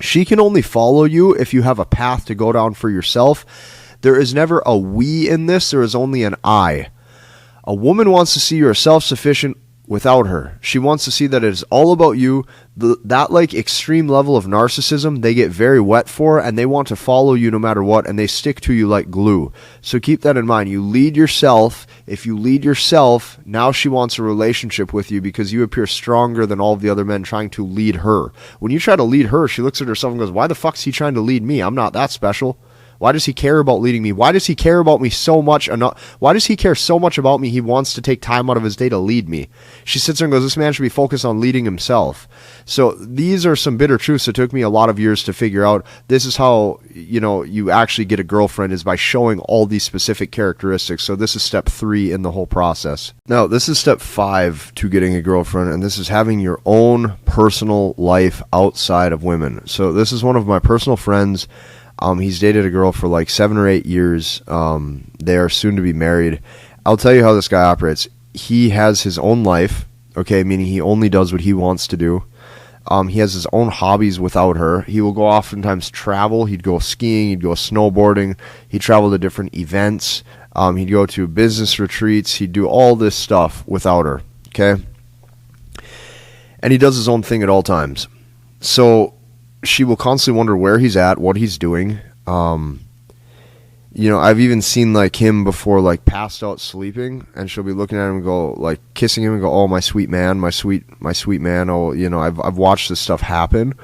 She can only follow you if you have a path to go down for yourself. There is never a we in this. There is only an I. A woman wants to see you are self-sufficient without her. She wants to see that it is all about you. That like extreme level of narcissism, they get very wet for, and they want to follow you no matter what, and they stick to you like glue. So keep that in mind. You lead yourself. If you lead yourself, now she wants a relationship with you because you appear stronger than all of the other men trying to lead her. When you try to lead her, she looks at herself and goes, why the fuck's he trying to lead me? I'm not that special. Why does he care about leading me? Why does he care about me so much? Why does he care so much about me? He wants to take time out of his day to lead me. She sits there and goes, this man should be focused on leading himself. So these are some bitter truths that took me a lot of years to figure out. This is how, you actually get a girlfriend, is by showing all these specific characteristics. So this is step 3 in the whole process. Now, this is step 5 to getting a girlfriend, and this is having your own personal life outside of women. So this is one of my personal friends. He's dated a girl for like 7 or 8 years. They are soon to be married. I'll tell you how this guy operates. He has his own life, okay, meaning he only does what he wants to do. He has his own hobbies without her. He will go oftentimes travel. He'd go skiing. He'd go snowboarding. He'd travel to different events. He'd go to business retreats. He'd do all this stuff without her, okay? And he does his own thing at all times. So she will constantly wonder where he's at, what he's doing. I've even seen like him before, like passed out sleeping, and she'll be looking at him and go, like kissing him and go, oh, my sweet man, my sweet man. Oh, I've watched this stuff happen.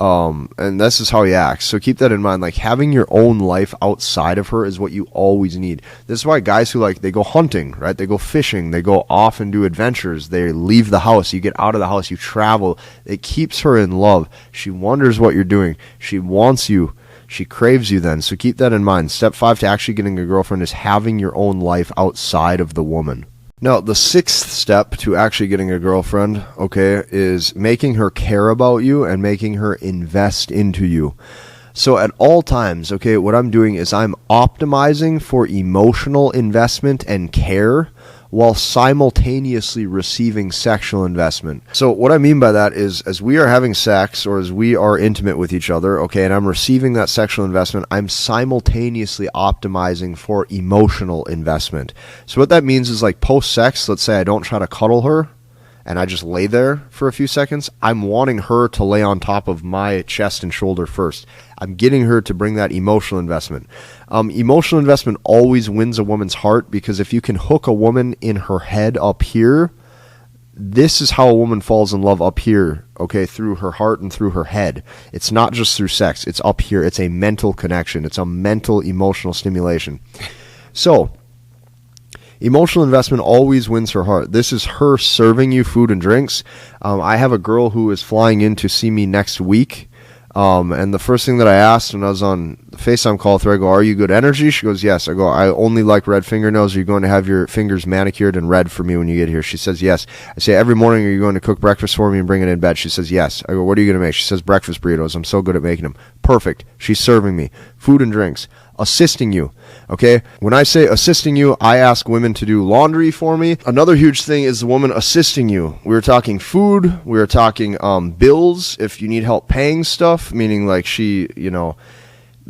And this is how he acts. So keep that in mind. Like having your own life outside of her is what you always need. This is why guys who they go hunting, right? They go fishing, they go off and do adventures. They leave the house. You get out of the house, you travel. It keeps her in love. She wonders what you're doing. She wants you. She craves you then. So keep that in mind. Step 5 to actually getting a girlfriend is having your own life outside of the woman. Now, the 6th step to actually getting a girlfriend, okay, is making her care about you and making her invest into you. So at all times, okay, what I'm doing is I'm optimizing for emotional investment and care while simultaneously receiving sexual investment. So what I mean by that is, as we are having sex or as we are intimate with each other, okay, and I'm receiving that sexual investment, I'm simultaneously optimizing for emotional investment. So what that means is like post-sex, let's say I don't try to cuddle her and I just lay there for a few seconds, I'm wanting her to lay on top of my chest and shoulder first. I'm getting her to bring that emotional investment. Emotional investment always wins a woman's heart, because if you can hook a woman in her head up here, this is how a woman falls in love up here, okay, through her heart and through her head. It's not just through sex. It's up here. It's a mental connection. It's a mental, emotional stimulation. So emotional investment always wins her heart. This is her serving you food and drinks. I have a girl who is flying in to see me next week. And the first thing that I asked when I was on the FaceTime call with her, I go, are you good energy? She goes, yes. I go, I only like red fingernails. Are you going to have your fingers manicured and red for me when you get here? She says, yes. I say, every morning, are you going to cook breakfast for me and bring it in bed? She says, yes. I go, what are you going to make? She says, breakfast burritos. I'm so good at making them. Perfect. She's serving me food and drinks, assisting you. Okay. When I say assisting you, I ask women to do laundry for me. Another huge thing is the woman assisting you. We were talking food. We were talking bills. If you need help paying stuff, meaning like she,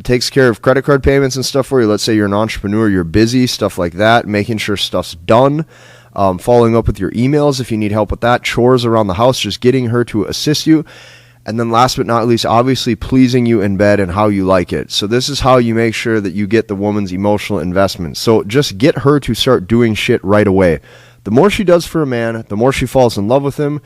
takes care of credit card payments and stuff for you. Let's say you're an entrepreneur, you're busy, stuff like that, making sure stuff's done, following up with your emails if you need help with that, chores around the house, just getting her to assist you. And then last but not least, obviously pleasing you in bed and how you like it. So this is how you make sure that you get the woman's emotional investment. So just get her to start doing shit right away. The more she does for a man, the more she falls in love with him.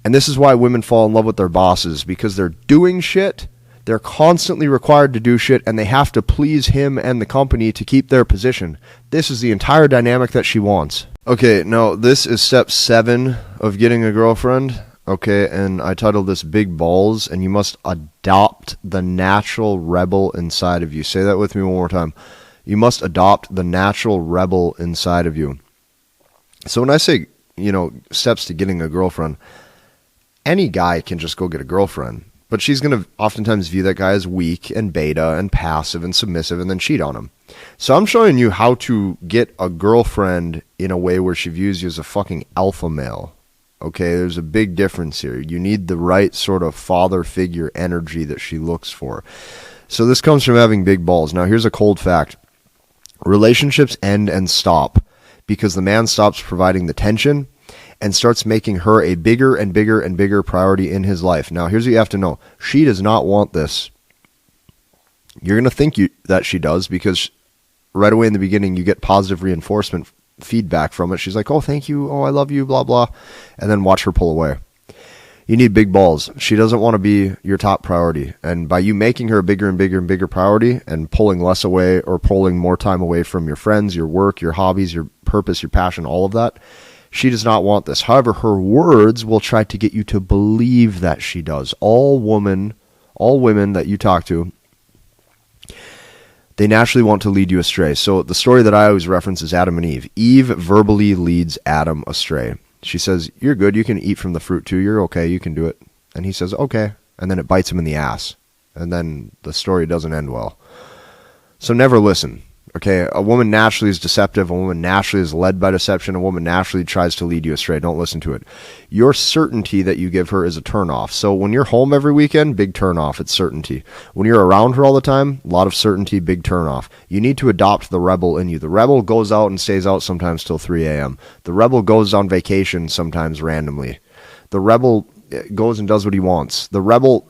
And this is why women fall in love with their bosses, because they're doing shit. They're constantly required to do shit, and they have to please him and the company to keep their position. This is the entire dynamic that she wants. Okay, now this is step 7 of getting a girlfriend. Okay, and I titled this Big Balls, and you must adopt the natural rebel inside of you. Say that with me one more time. You must adopt the natural rebel inside of you. So when I say, steps to getting a girlfriend, any guy can just go get a girlfriend. But she's going to oftentimes view that guy as weak and beta and passive and submissive and then cheat on him. So I'm showing you how to get a girlfriend in a way where she views you as a fucking alpha male. Okay, there's a big difference here. You need the right sort of father figure energy that she looks for. So this comes from having big balls. Now here's a cold fact. Relationships end and stop because the man stops providing the tension and starts making her a bigger and bigger and bigger priority in his life. Now, here's what you have to know. She does not want this. You're going to think that she does because right away in the beginning, you get positive reinforcement feedback from it. She's like, oh, thank you. Oh, I love you, blah, blah. And then watch her pull away. You need big balls. She doesn't want to be your top priority. And by you making her a bigger and bigger and bigger priority and pulling less away or pulling more time away from your friends, your work, your hobbies, your purpose, your passion, all of that, she does not want this. However, her words will try to get you to believe that she does. All women that you talk to, they naturally want to lead you astray. So the story that I always reference is Adam and Eve. Eve verbally leads Adam astray. She says, you're good, you can eat from the fruit too, you're okay, you can do it. And he says, okay. And then it bites him in the ass. And then the story doesn't end well. So never listen. Okay, a woman naturally is deceptive. A woman naturally is led by deception. A woman naturally tries to lead you astray. Don't listen to it. Your certainty that you give her is a turnoff. So when you're home every weekend, big turnoff. It's certainty. When you're around her all the time, a lot of certainty, big turnoff. You need to adopt the rebel in you. The rebel goes out and stays out sometimes till 3 a.m. The rebel goes on vacation sometimes randomly. The rebel goes and does what he wants. The rebel,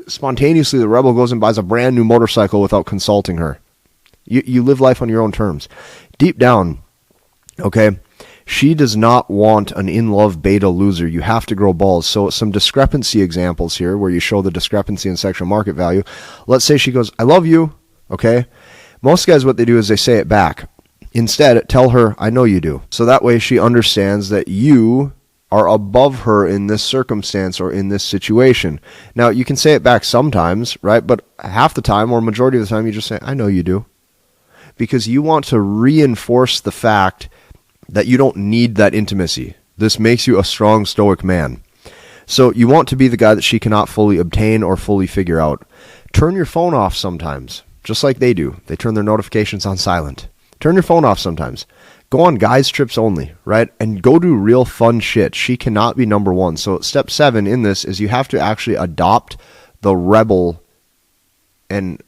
spontaneously, the rebel goes and buys a brand new motorcycle without consulting her. You live life on your own terms. Deep down, okay, she does not want an in-love beta loser. You have to grow balls. So some discrepancy examples here where you show the discrepancy in sexual market value. Let's say she goes, I love you, okay? Most guys, what they do is they say it back. Instead, tell her, I know you do. So that way she understands that you are above her in this circumstance or in this situation. Now, you can say it back sometimes, right? But half the time or majority of the time, you just say, I know you do. Because you want to reinforce the fact that you don't need that intimacy. This makes you a strong, stoic man. So you want to be the guy that she cannot fully obtain or fully figure out. Turn your phone off sometimes, just like they do. They turn their notifications on silent. Turn your phone off sometimes. Go on guys' trips only, right? And go do real fun shit. She cannot be number one. So step 7 in this is you have to actually adopt the rebel and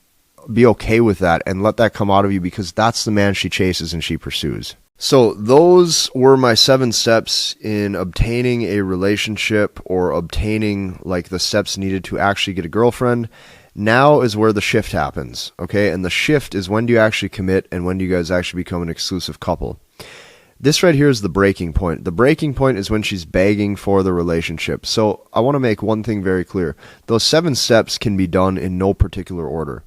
be okay with that and let that come out of you because that's the man she chases and she pursues. So those were my 7 steps in obtaining a relationship or obtaining like the steps needed to actually get a girlfriend. Now is where the shift happens, okay? And the shift is when do you actually commit and when do you guys actually become an exclusive couple. This right here is the breaking point. The breaking point is when she's begging for the relationship. So I want to make one thing very clear. Those 7 steps can be done in no particular order.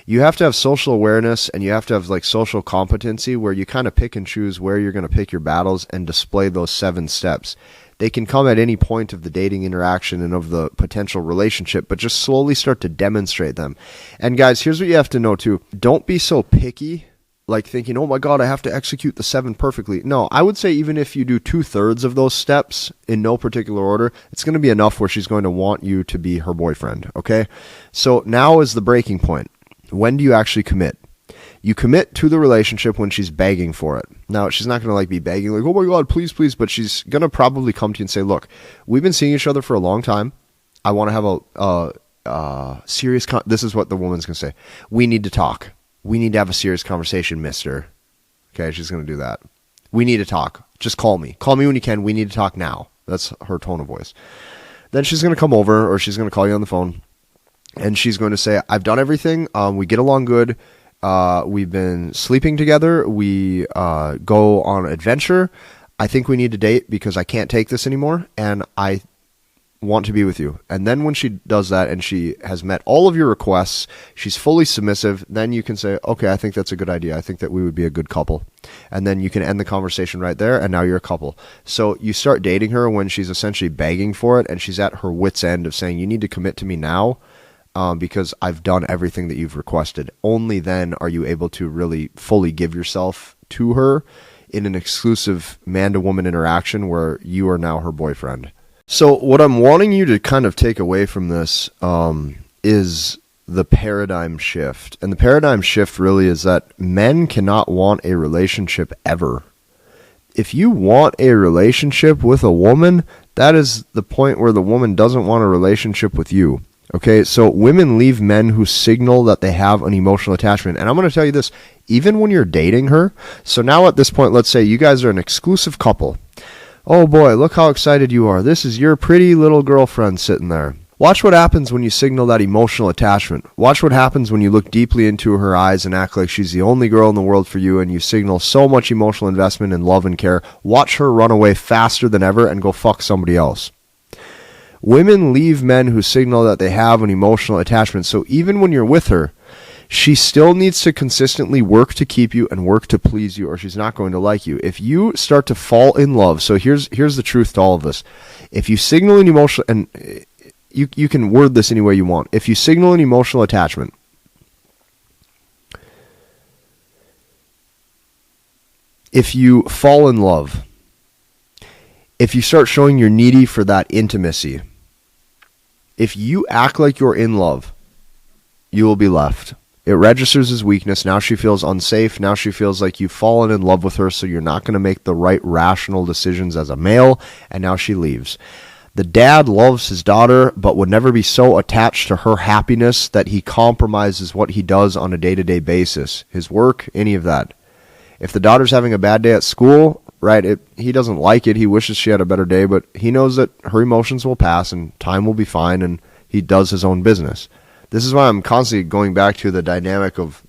You have to have social awareness and you have to have like social competency where you kind of pick and choose where you're going to pick your battles and display those 7 steps. They can come at any point of the dating interaction and of the potential relationship, but just slowly start to demonstrate them. And guys, here's what you have to know too. Don't be so picky, like thinking, oh my God, I have to execute the 7 perfectly. No, I would say even if you do 2/3 of those steps in no particular order, it's going to be enough where she's going to want you to be her boyfriend, okay? So now is the breaking point. When do you actually commit? You commit to the relationship when she's begging for it. Now, she's not going to like be begging like, oh my God, please, please. But she's going to probably come to you and say, look, we've been seeing each other for a long time. I want to have this is what the woman's going to say. We need to talk. We need to have a serious conversation, mister. Okay, she's going to do that. We need to talk. Just call me. Call me when you can. We need to talk now. That's her tone of voice. Then she's going to come over, or she's going to call you on the phone, and she's going to say, I've done everything. We get along good. We've been sleeping together. We go on adventure. I think we need to date because I can't take this anymore, and I want to be with you. And then when she does that and she has met all of your requests, she's fully submissive, then you can say, okay, I think that's a good idea. I think that we would be a good couple. And then you can end the conversation right there, and now you're a couple. So you start dating her when she's essentially begging for it, and she's at her wit's end of saying, you need to commit to me now because I've done everything that you've requested. Only then are you able to really fully give yourself to her in an exclusive man-to-woman interaction where you are now her boyfriend. So what I'm wanting you to kind of take away from this is the paradigm shift. And the paradigm shift really is that men cannot want a relationship ever. If you want a relationship with a woman, that is the point where the woman doesn't want a relationship with you. Okay, so women leave men who signal that they have an emotional attachment. And I'm going to tell you this, even when you're dating her, so now at this point, let's say you guys are an exclusive couple. Oh boy, look how excited you are. This is your pretty little girlfriend sitting there. Watch what happens when you signal that emotional attachment. Watch what happens when you look deeply into her eyes and act like she's the only girl in the world for you, and you signal so much emotional investment and love and care. Watch her run away faster than ever and go fuck somebody else. Women leave men who signal that they have an emotional attachment. So even when you're with her, she still needs to consistently work to keep you and work to please you, or she's not going to like you. If you start to fall in love, so here's the truth to all of this. If you signal an emotional, and you can word this any way you want. If you signal an emotional attachment, if you fall in love, if you start showing you're needy for that intimacy, if you act like you're in love, you will be left. It registers as weakness. Now she feels unsafe. Now she feels like you've fallen in love with her, so you're not going to make the right rational decisions as a male, and now she leaves. The dad loves his daughter, but would never be so attached to her happiness that he compromises what he does on a day-to-day basis. His work, any of that. If the daughter's having a bad day at school, right, he doesn't like it. He wishes she had a better day, but he knows that her emotions will pass and time will be fine, and he does his own business. This is why I'm constantly going back to the dynamic of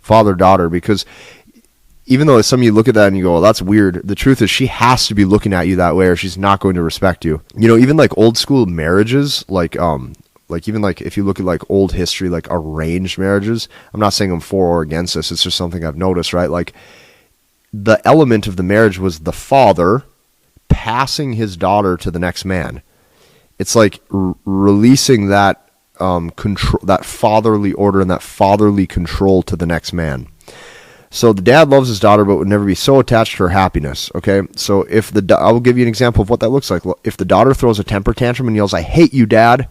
father-daughter, because even though some of you look at that and you go, well, that's weird, the truth is she has to be looking at you that way or she's not going to respect you. You know, even like old school marriages, like even like if you look at like old history, like arranged marriages, I'm not saying I'm for or against this, it's just something I've noticed, right? Like the element of the marriage was the father passing his daughter to the next man. It's like releasing that control, that fatherly order and that fatherly control to the next man. So the dad loves his daughter but would never be so attached to her happiness. Okay, so if I will give you an example of what that looks like. If the daughter throws a temper tantrum and yells, "I hate you, Dad,"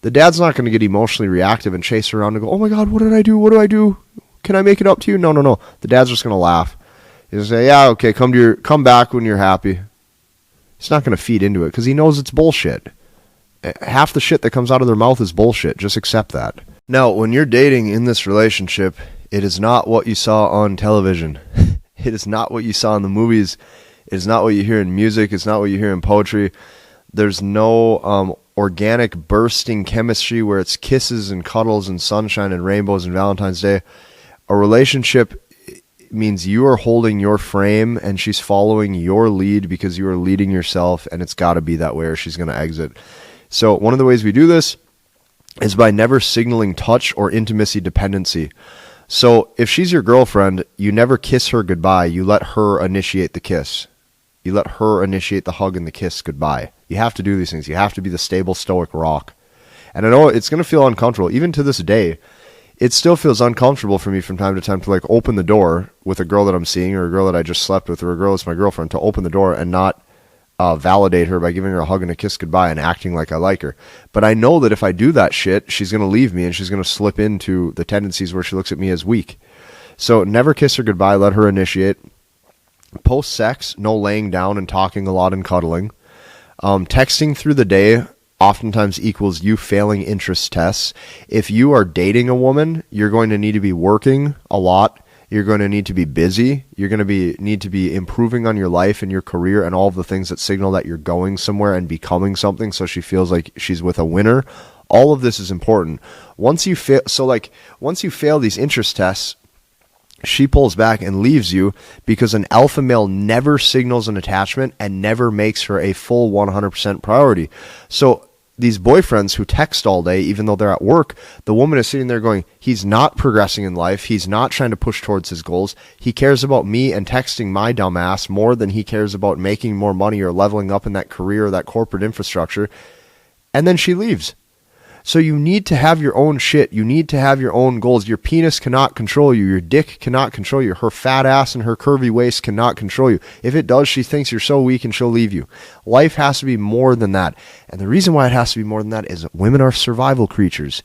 the dad's not going to get emotionally reactive and chase her around and go, "Oh my God, what did I do? What do I do? Can I make it up to you?" No. The dad's just going to laugh. He's going to say, "Yeah, okay, come back when you're happy." He's not going to feed into it because he knows it's bullshit. Half the shit that comes out of their mouth is bullshit. Just accept that. Now, when you're dating in this relationship, it is not what you saw on television. It is not what you saw in the movies. It is not what you hear in music. It's not what you hear in poetry. There's no organic bursting chemistry where it's kisses and cuddles and sunshine and rainbows and Valentine's Day. A relationship means you are holding your frame and she's following your lead because you are leading yourself, and it's got to be that way or she's going to exit. So one of the ways we do this is by never signaling touch or intimacy dependency. So if she's your girlfriend, you never kiss her goodbye. You let her initiate the kiss. You let her initiate the hug and the kiss goodbye. You have to do these things. You have to be the stable, stoic rock. And I know it's going to feel uncomfortable. Even to this day, it still feels uncomfortable for me from time to time to like open the door with a girl that I'm seeing or a girl that I just slept with or a girl that's my girlfriend, to open the door and not validate her by giving her a hug and a kiss goodbye and acting like I like her. But I know that if I do that shit, she's going to leave me and she's going to slip into the tendencies where she looks at me as weak. So never kiss her goodbye. Let her initiate. Post-sex, no laying down and talking a lot and cuddling. Texting through the day, oftentimes equals you failing interest tests. If you are dating a woman, you're going to need to be working a lot. You're going to need to be busy. You're going to need to be improving on your life and your career and all of the things that signal that you're going somewhere and becoming something, so she feels like she's with a winner. All of this is important. Once you fail these interest tests, she pulls back and leaves you because an alpha male never signals an attachment and never makes her a full 100% priority. So these boyfriends who text all day, even though they're at work, the woman is sitting there going, he's not progressing in life. He's not trying to push towards his goals. He cares about me and texting my dumb ass more than he cares about making more money or leveling up in that career or that corporate infrastructure. And then she leaves. So you need to have your own shit. You need to have your own goals. Your penis cannot control you. Your dick cannot control you. Her fat ass and her curvy waist cannot control you. If it does, she thinks you're so weak and she'll leave you. Life has to be more than that. And the reason why it has to be more than that is women are survival creatures.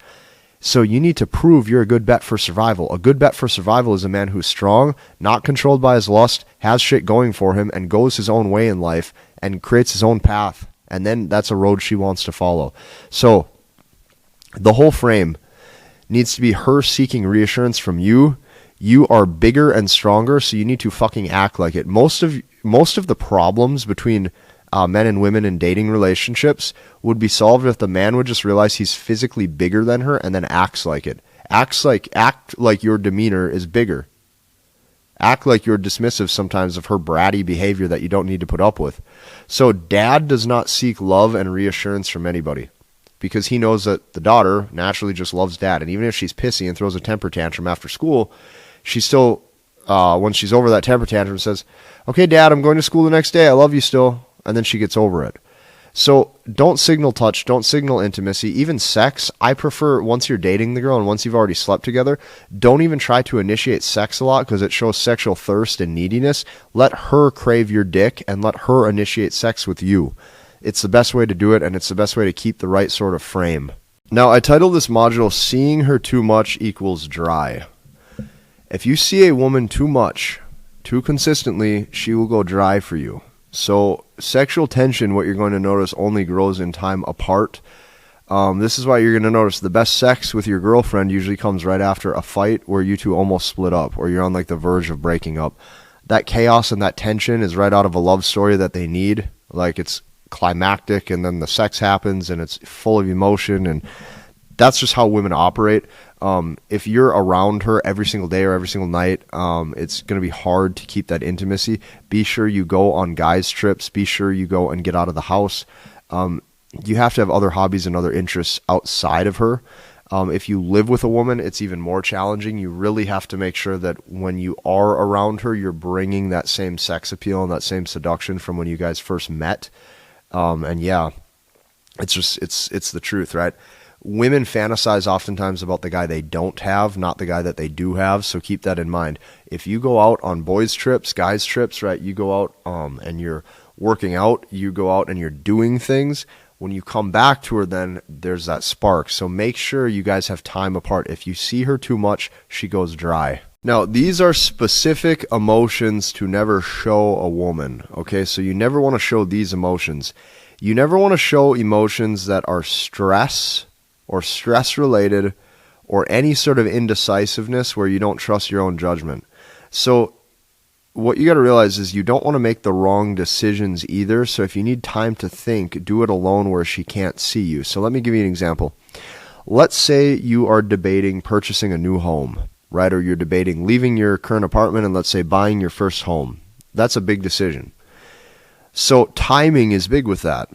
So you need to prove you're a good bet for survival. A good bet for survival is a man who's strong, not controlled by his lust, has shit going for him, and goes his own way in life and creates his own path. And then that's a road she wants to follow. So the whole frame needs to be her seeking reassurance from you. You are bigger and stronger, so you need to fucking act like it. Most of the problems between men and women in dating relationships would be solved if the man would just realize he's physically bigger than her and then acts like it. Act like your demeanor is bigger. Act like you're dismissive sometimes of her bratty behavior that you don't need to put up with. So dad does not seek love and reassurance from anybody, because he knows that the daughter naturally just loves dad. And even if she's pissy and throws a temper tantrum after school, she still, when she's over that temper tantrum, says, okay, dad, I'm going to school the next day. I love you still. And then she gets over it. So don't signal touch. Don't signal intimacy. Even sex, I prefer once you're dating the girl and once you've already slept together, don't even try to initiate sex a lot because it shows sexual thirst and neediness. Let her crave your dick and let her initiate sex with you. It's the best way to do it, and it's the best way to keep the right sort of frame. Now, I titled this module, Seeing Her Too Much Equals Dry. If you see a woman too much, too consistently, she will go dry for you. So sexual tension, what you're going to notice, only grows in time apart. This is why you're going to notice the best sex with your girlfriend usually comes right after a fight where you two almost split up, or you're on like the verge of breaking up. That chaos and that tension is right out of a love story that they need. Like, it's climactic, and then the sex happens and it's full of emotion, and that's just how women operate. If you're around her every single day or every single night, it's going to be hard to keep that intimacy. Be sure you go on guys trips. Be sure you go and get out of the house. You have to have other hobbies and other interests outside of her. If you live with a woman, it's even more challenging. You really have to make sure that when you are around her, you're bringing that same sex appeal and that same seduction from when you guys first met. And yeah, it's the truth, right? Women fantasize oftentimes about the guy they don't have, not the guy that they do have. So keep that in mind. If you go out on boys trips, guys trips, right? You go out, and you're working out, you go out and you're doing things. When you come back to her, then there's that spark. So make sure you guys have time apart. If you see her too much, she goes dry. Now, these are specific emotions to never show a woman, okay? So you never want to show these emotions. You never want to show emotions that are stress or stress-related or any sort of indecisiveness where you don't trust your own judgment. So what you got to realize is you don't want to make the wrong decisions either. So if you need time to think, do it alone where she can't see you. So let me give you an example. Let's say you are debating purchasing a new home, right? Or you're debating leaving your current apartment and let's say buying your first home. That's a big decision. So timing is big with that.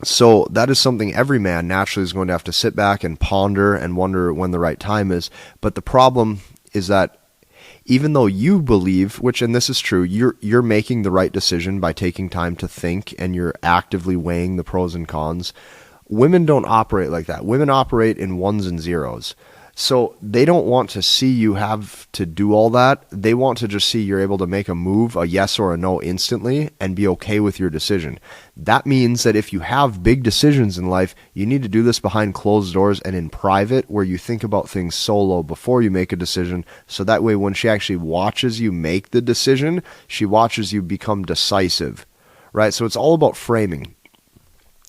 So that is something every man naturally is going to have to sit back and ponder and wonder when the right time is. But the problem is that even though you believe, which, and this is true, you're making the right decision by taking time to think and you're actively weighing the pros and cons, women don't operate like that. Women operate in ones and zeros. So they don't want to see you have to do all that. They want to just see you're able to make a move, a yes or a no instantly, and be okay with your decision. That means that if you have big decisions in life, you need to do this behind closed doors and in private, where you think about things solo before you make a decision. So that way, when she actually watches you make the decision, she watches you become decisive, right? So it's all about framing.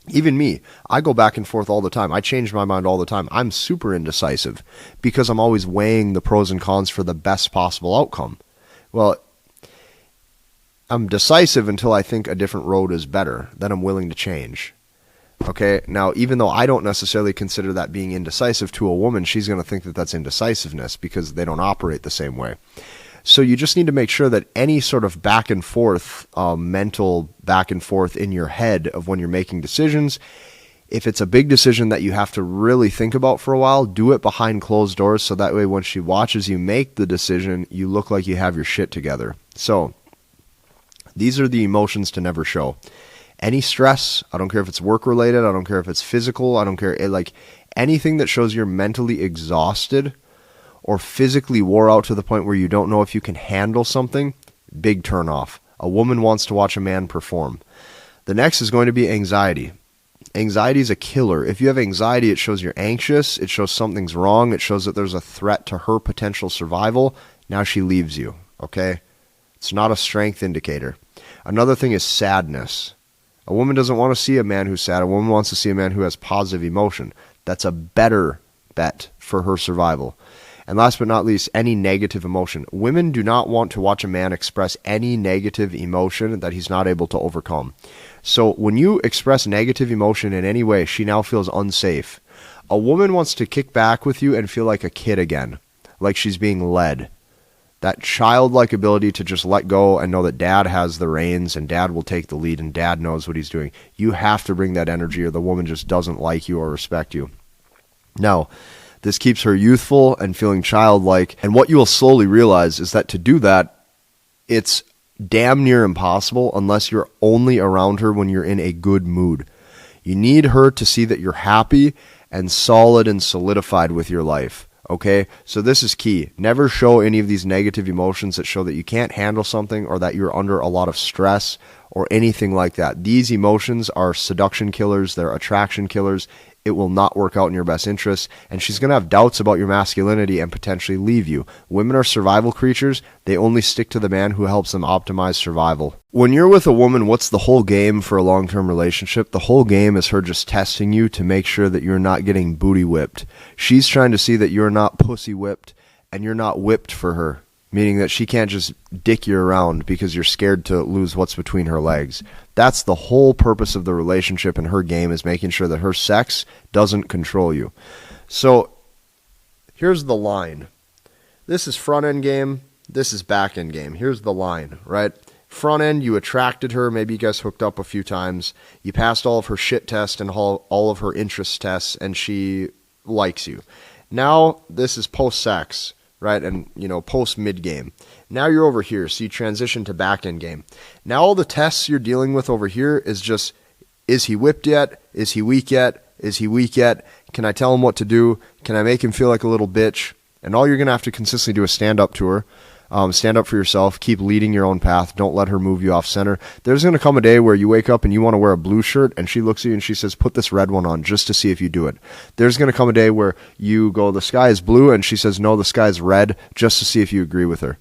Even me, I go back and forth all the time. I change my mind all the time. I'm super indecisive because I'm always weighing the pros and cons for the best possible outcome. Well, I'm decisive until I think a different road is better. Then I'm willing to change. Okay, now even though I don't necessarily consider that being indecisive, to a woman, she's going to think that that's indecisiveness because they don't operate the same way. So you just need to make sure that any sort of back and forth, mental back and forth in your head of when you're making decisions, if it's a big decision that you have to really think about for a while, do it behind closed doors so that way when she watches you make the decision, you look like you have your shit together. So these are the emotions to never show. Any stress, I don't care if it's work related, I don't care if it's physical, I don't care, like anything that shows you're mentally exhausted or physically wore out to the point where you don't know if you can handle something, big turn off. A woman wants to watch a man perform. The next is going to be anxiety. Anxiety is a killer. If you have anxiety, it shows you're anxious, it shows something's wrong, it shows that there's a threat to her potential survival. Now she leaves you, okay? It's not a strength indicator. Another thing is sadness. A woman doesn't want to see a man who's sad. A woman wants to see a man who has positive emotion. That's a better bet for her survival. And last but not least, any negative emotion. Women do not want to watch a man express any negative emotion that he's not able to overcome. So when you express negative emotion in any way, she now feels unsafe. A woman wants to kick back with you and feel like a kid again, like she's being led. That childlike ability to just let go and know that dad has the reins and dad will take the lead and dad knows what he's doing. You have to bring that energy or the woman just doesn't like you or respect you. Now, this keeps her youthful and feeling childlike. And what you will slowly realize is that to do that, it's damn near impossible unless you're only around her when you're in a good mood. You need her to see that you're happy and solid and solidified with your life. Okay, so this is key. Never show any of these negative emotions that show that you can't handle something or that you're under a lot of stress or anything like that. These emotions are seduction killers. They're attraction killers. It will not work out in your best interest, and she's going to have doubts about your masculinity and potentially leave you. Women are survival creatures. They only stick to the man who helps them optimize survival. When you're with a woman, what's the whole game for a long-term relationship? The whole game is her just testing you to make sure that you're not getting booty whipped. She's trying to see that you're not pussy whipped and you're not whipped for her, meaning that she can't just dick you around because you're scared to lose what's between her legs. That's the whole purpose of the relationship and her game, is making sure that her sex doesn't control you. So here's the line. This is front end game. This is back end game. Here's the line, right? Front end, you attracted her. Maybe you guys hooked up a few times. You passed all of her shit tests and all of her interest tests, and she likes you. Now this is post-sex, right? And, post mid-game. Now you're over here, so you transition to back-end game. Now all the tests you're dealing with over here is just, is he whipped yet? Is he weak yet? Is he weak yet? Can I tell him what to do? Can I make him feel like a little bitch? And all you're going to have to consistently do is stand up to her. Stand up for yourself. Keep leading your own path. Don't let her move you off center. There's going to come a day where you wake up and you want to wear a blue shirt, and she looks at you and she says, put this red one on just to see if you do it. There's going to come a day where you go, the sky is blue, and she says, no, the sky is red, just to see if you agree with her.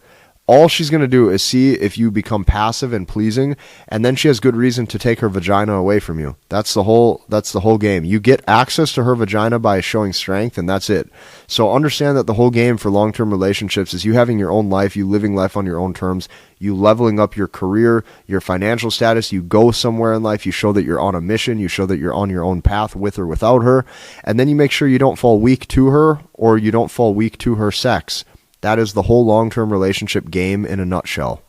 All she's going to do is see if you become passive and pleasing, and then she has good reason to take her vagina away from you. That's the whole game. You get access to her vagina by showing strength, and that's it. So understand that the whole game for long-term relationships is you having your own life, you living life on your own terms, you leveling up your career, your financial status, you go somewhere in life, you show that you're on a mission, you show that you're on your own path with or without her, and then you make sure you don't fall weak to her or you don't fall weak to her sex. That is the whole long-term relationship game in a nutshell.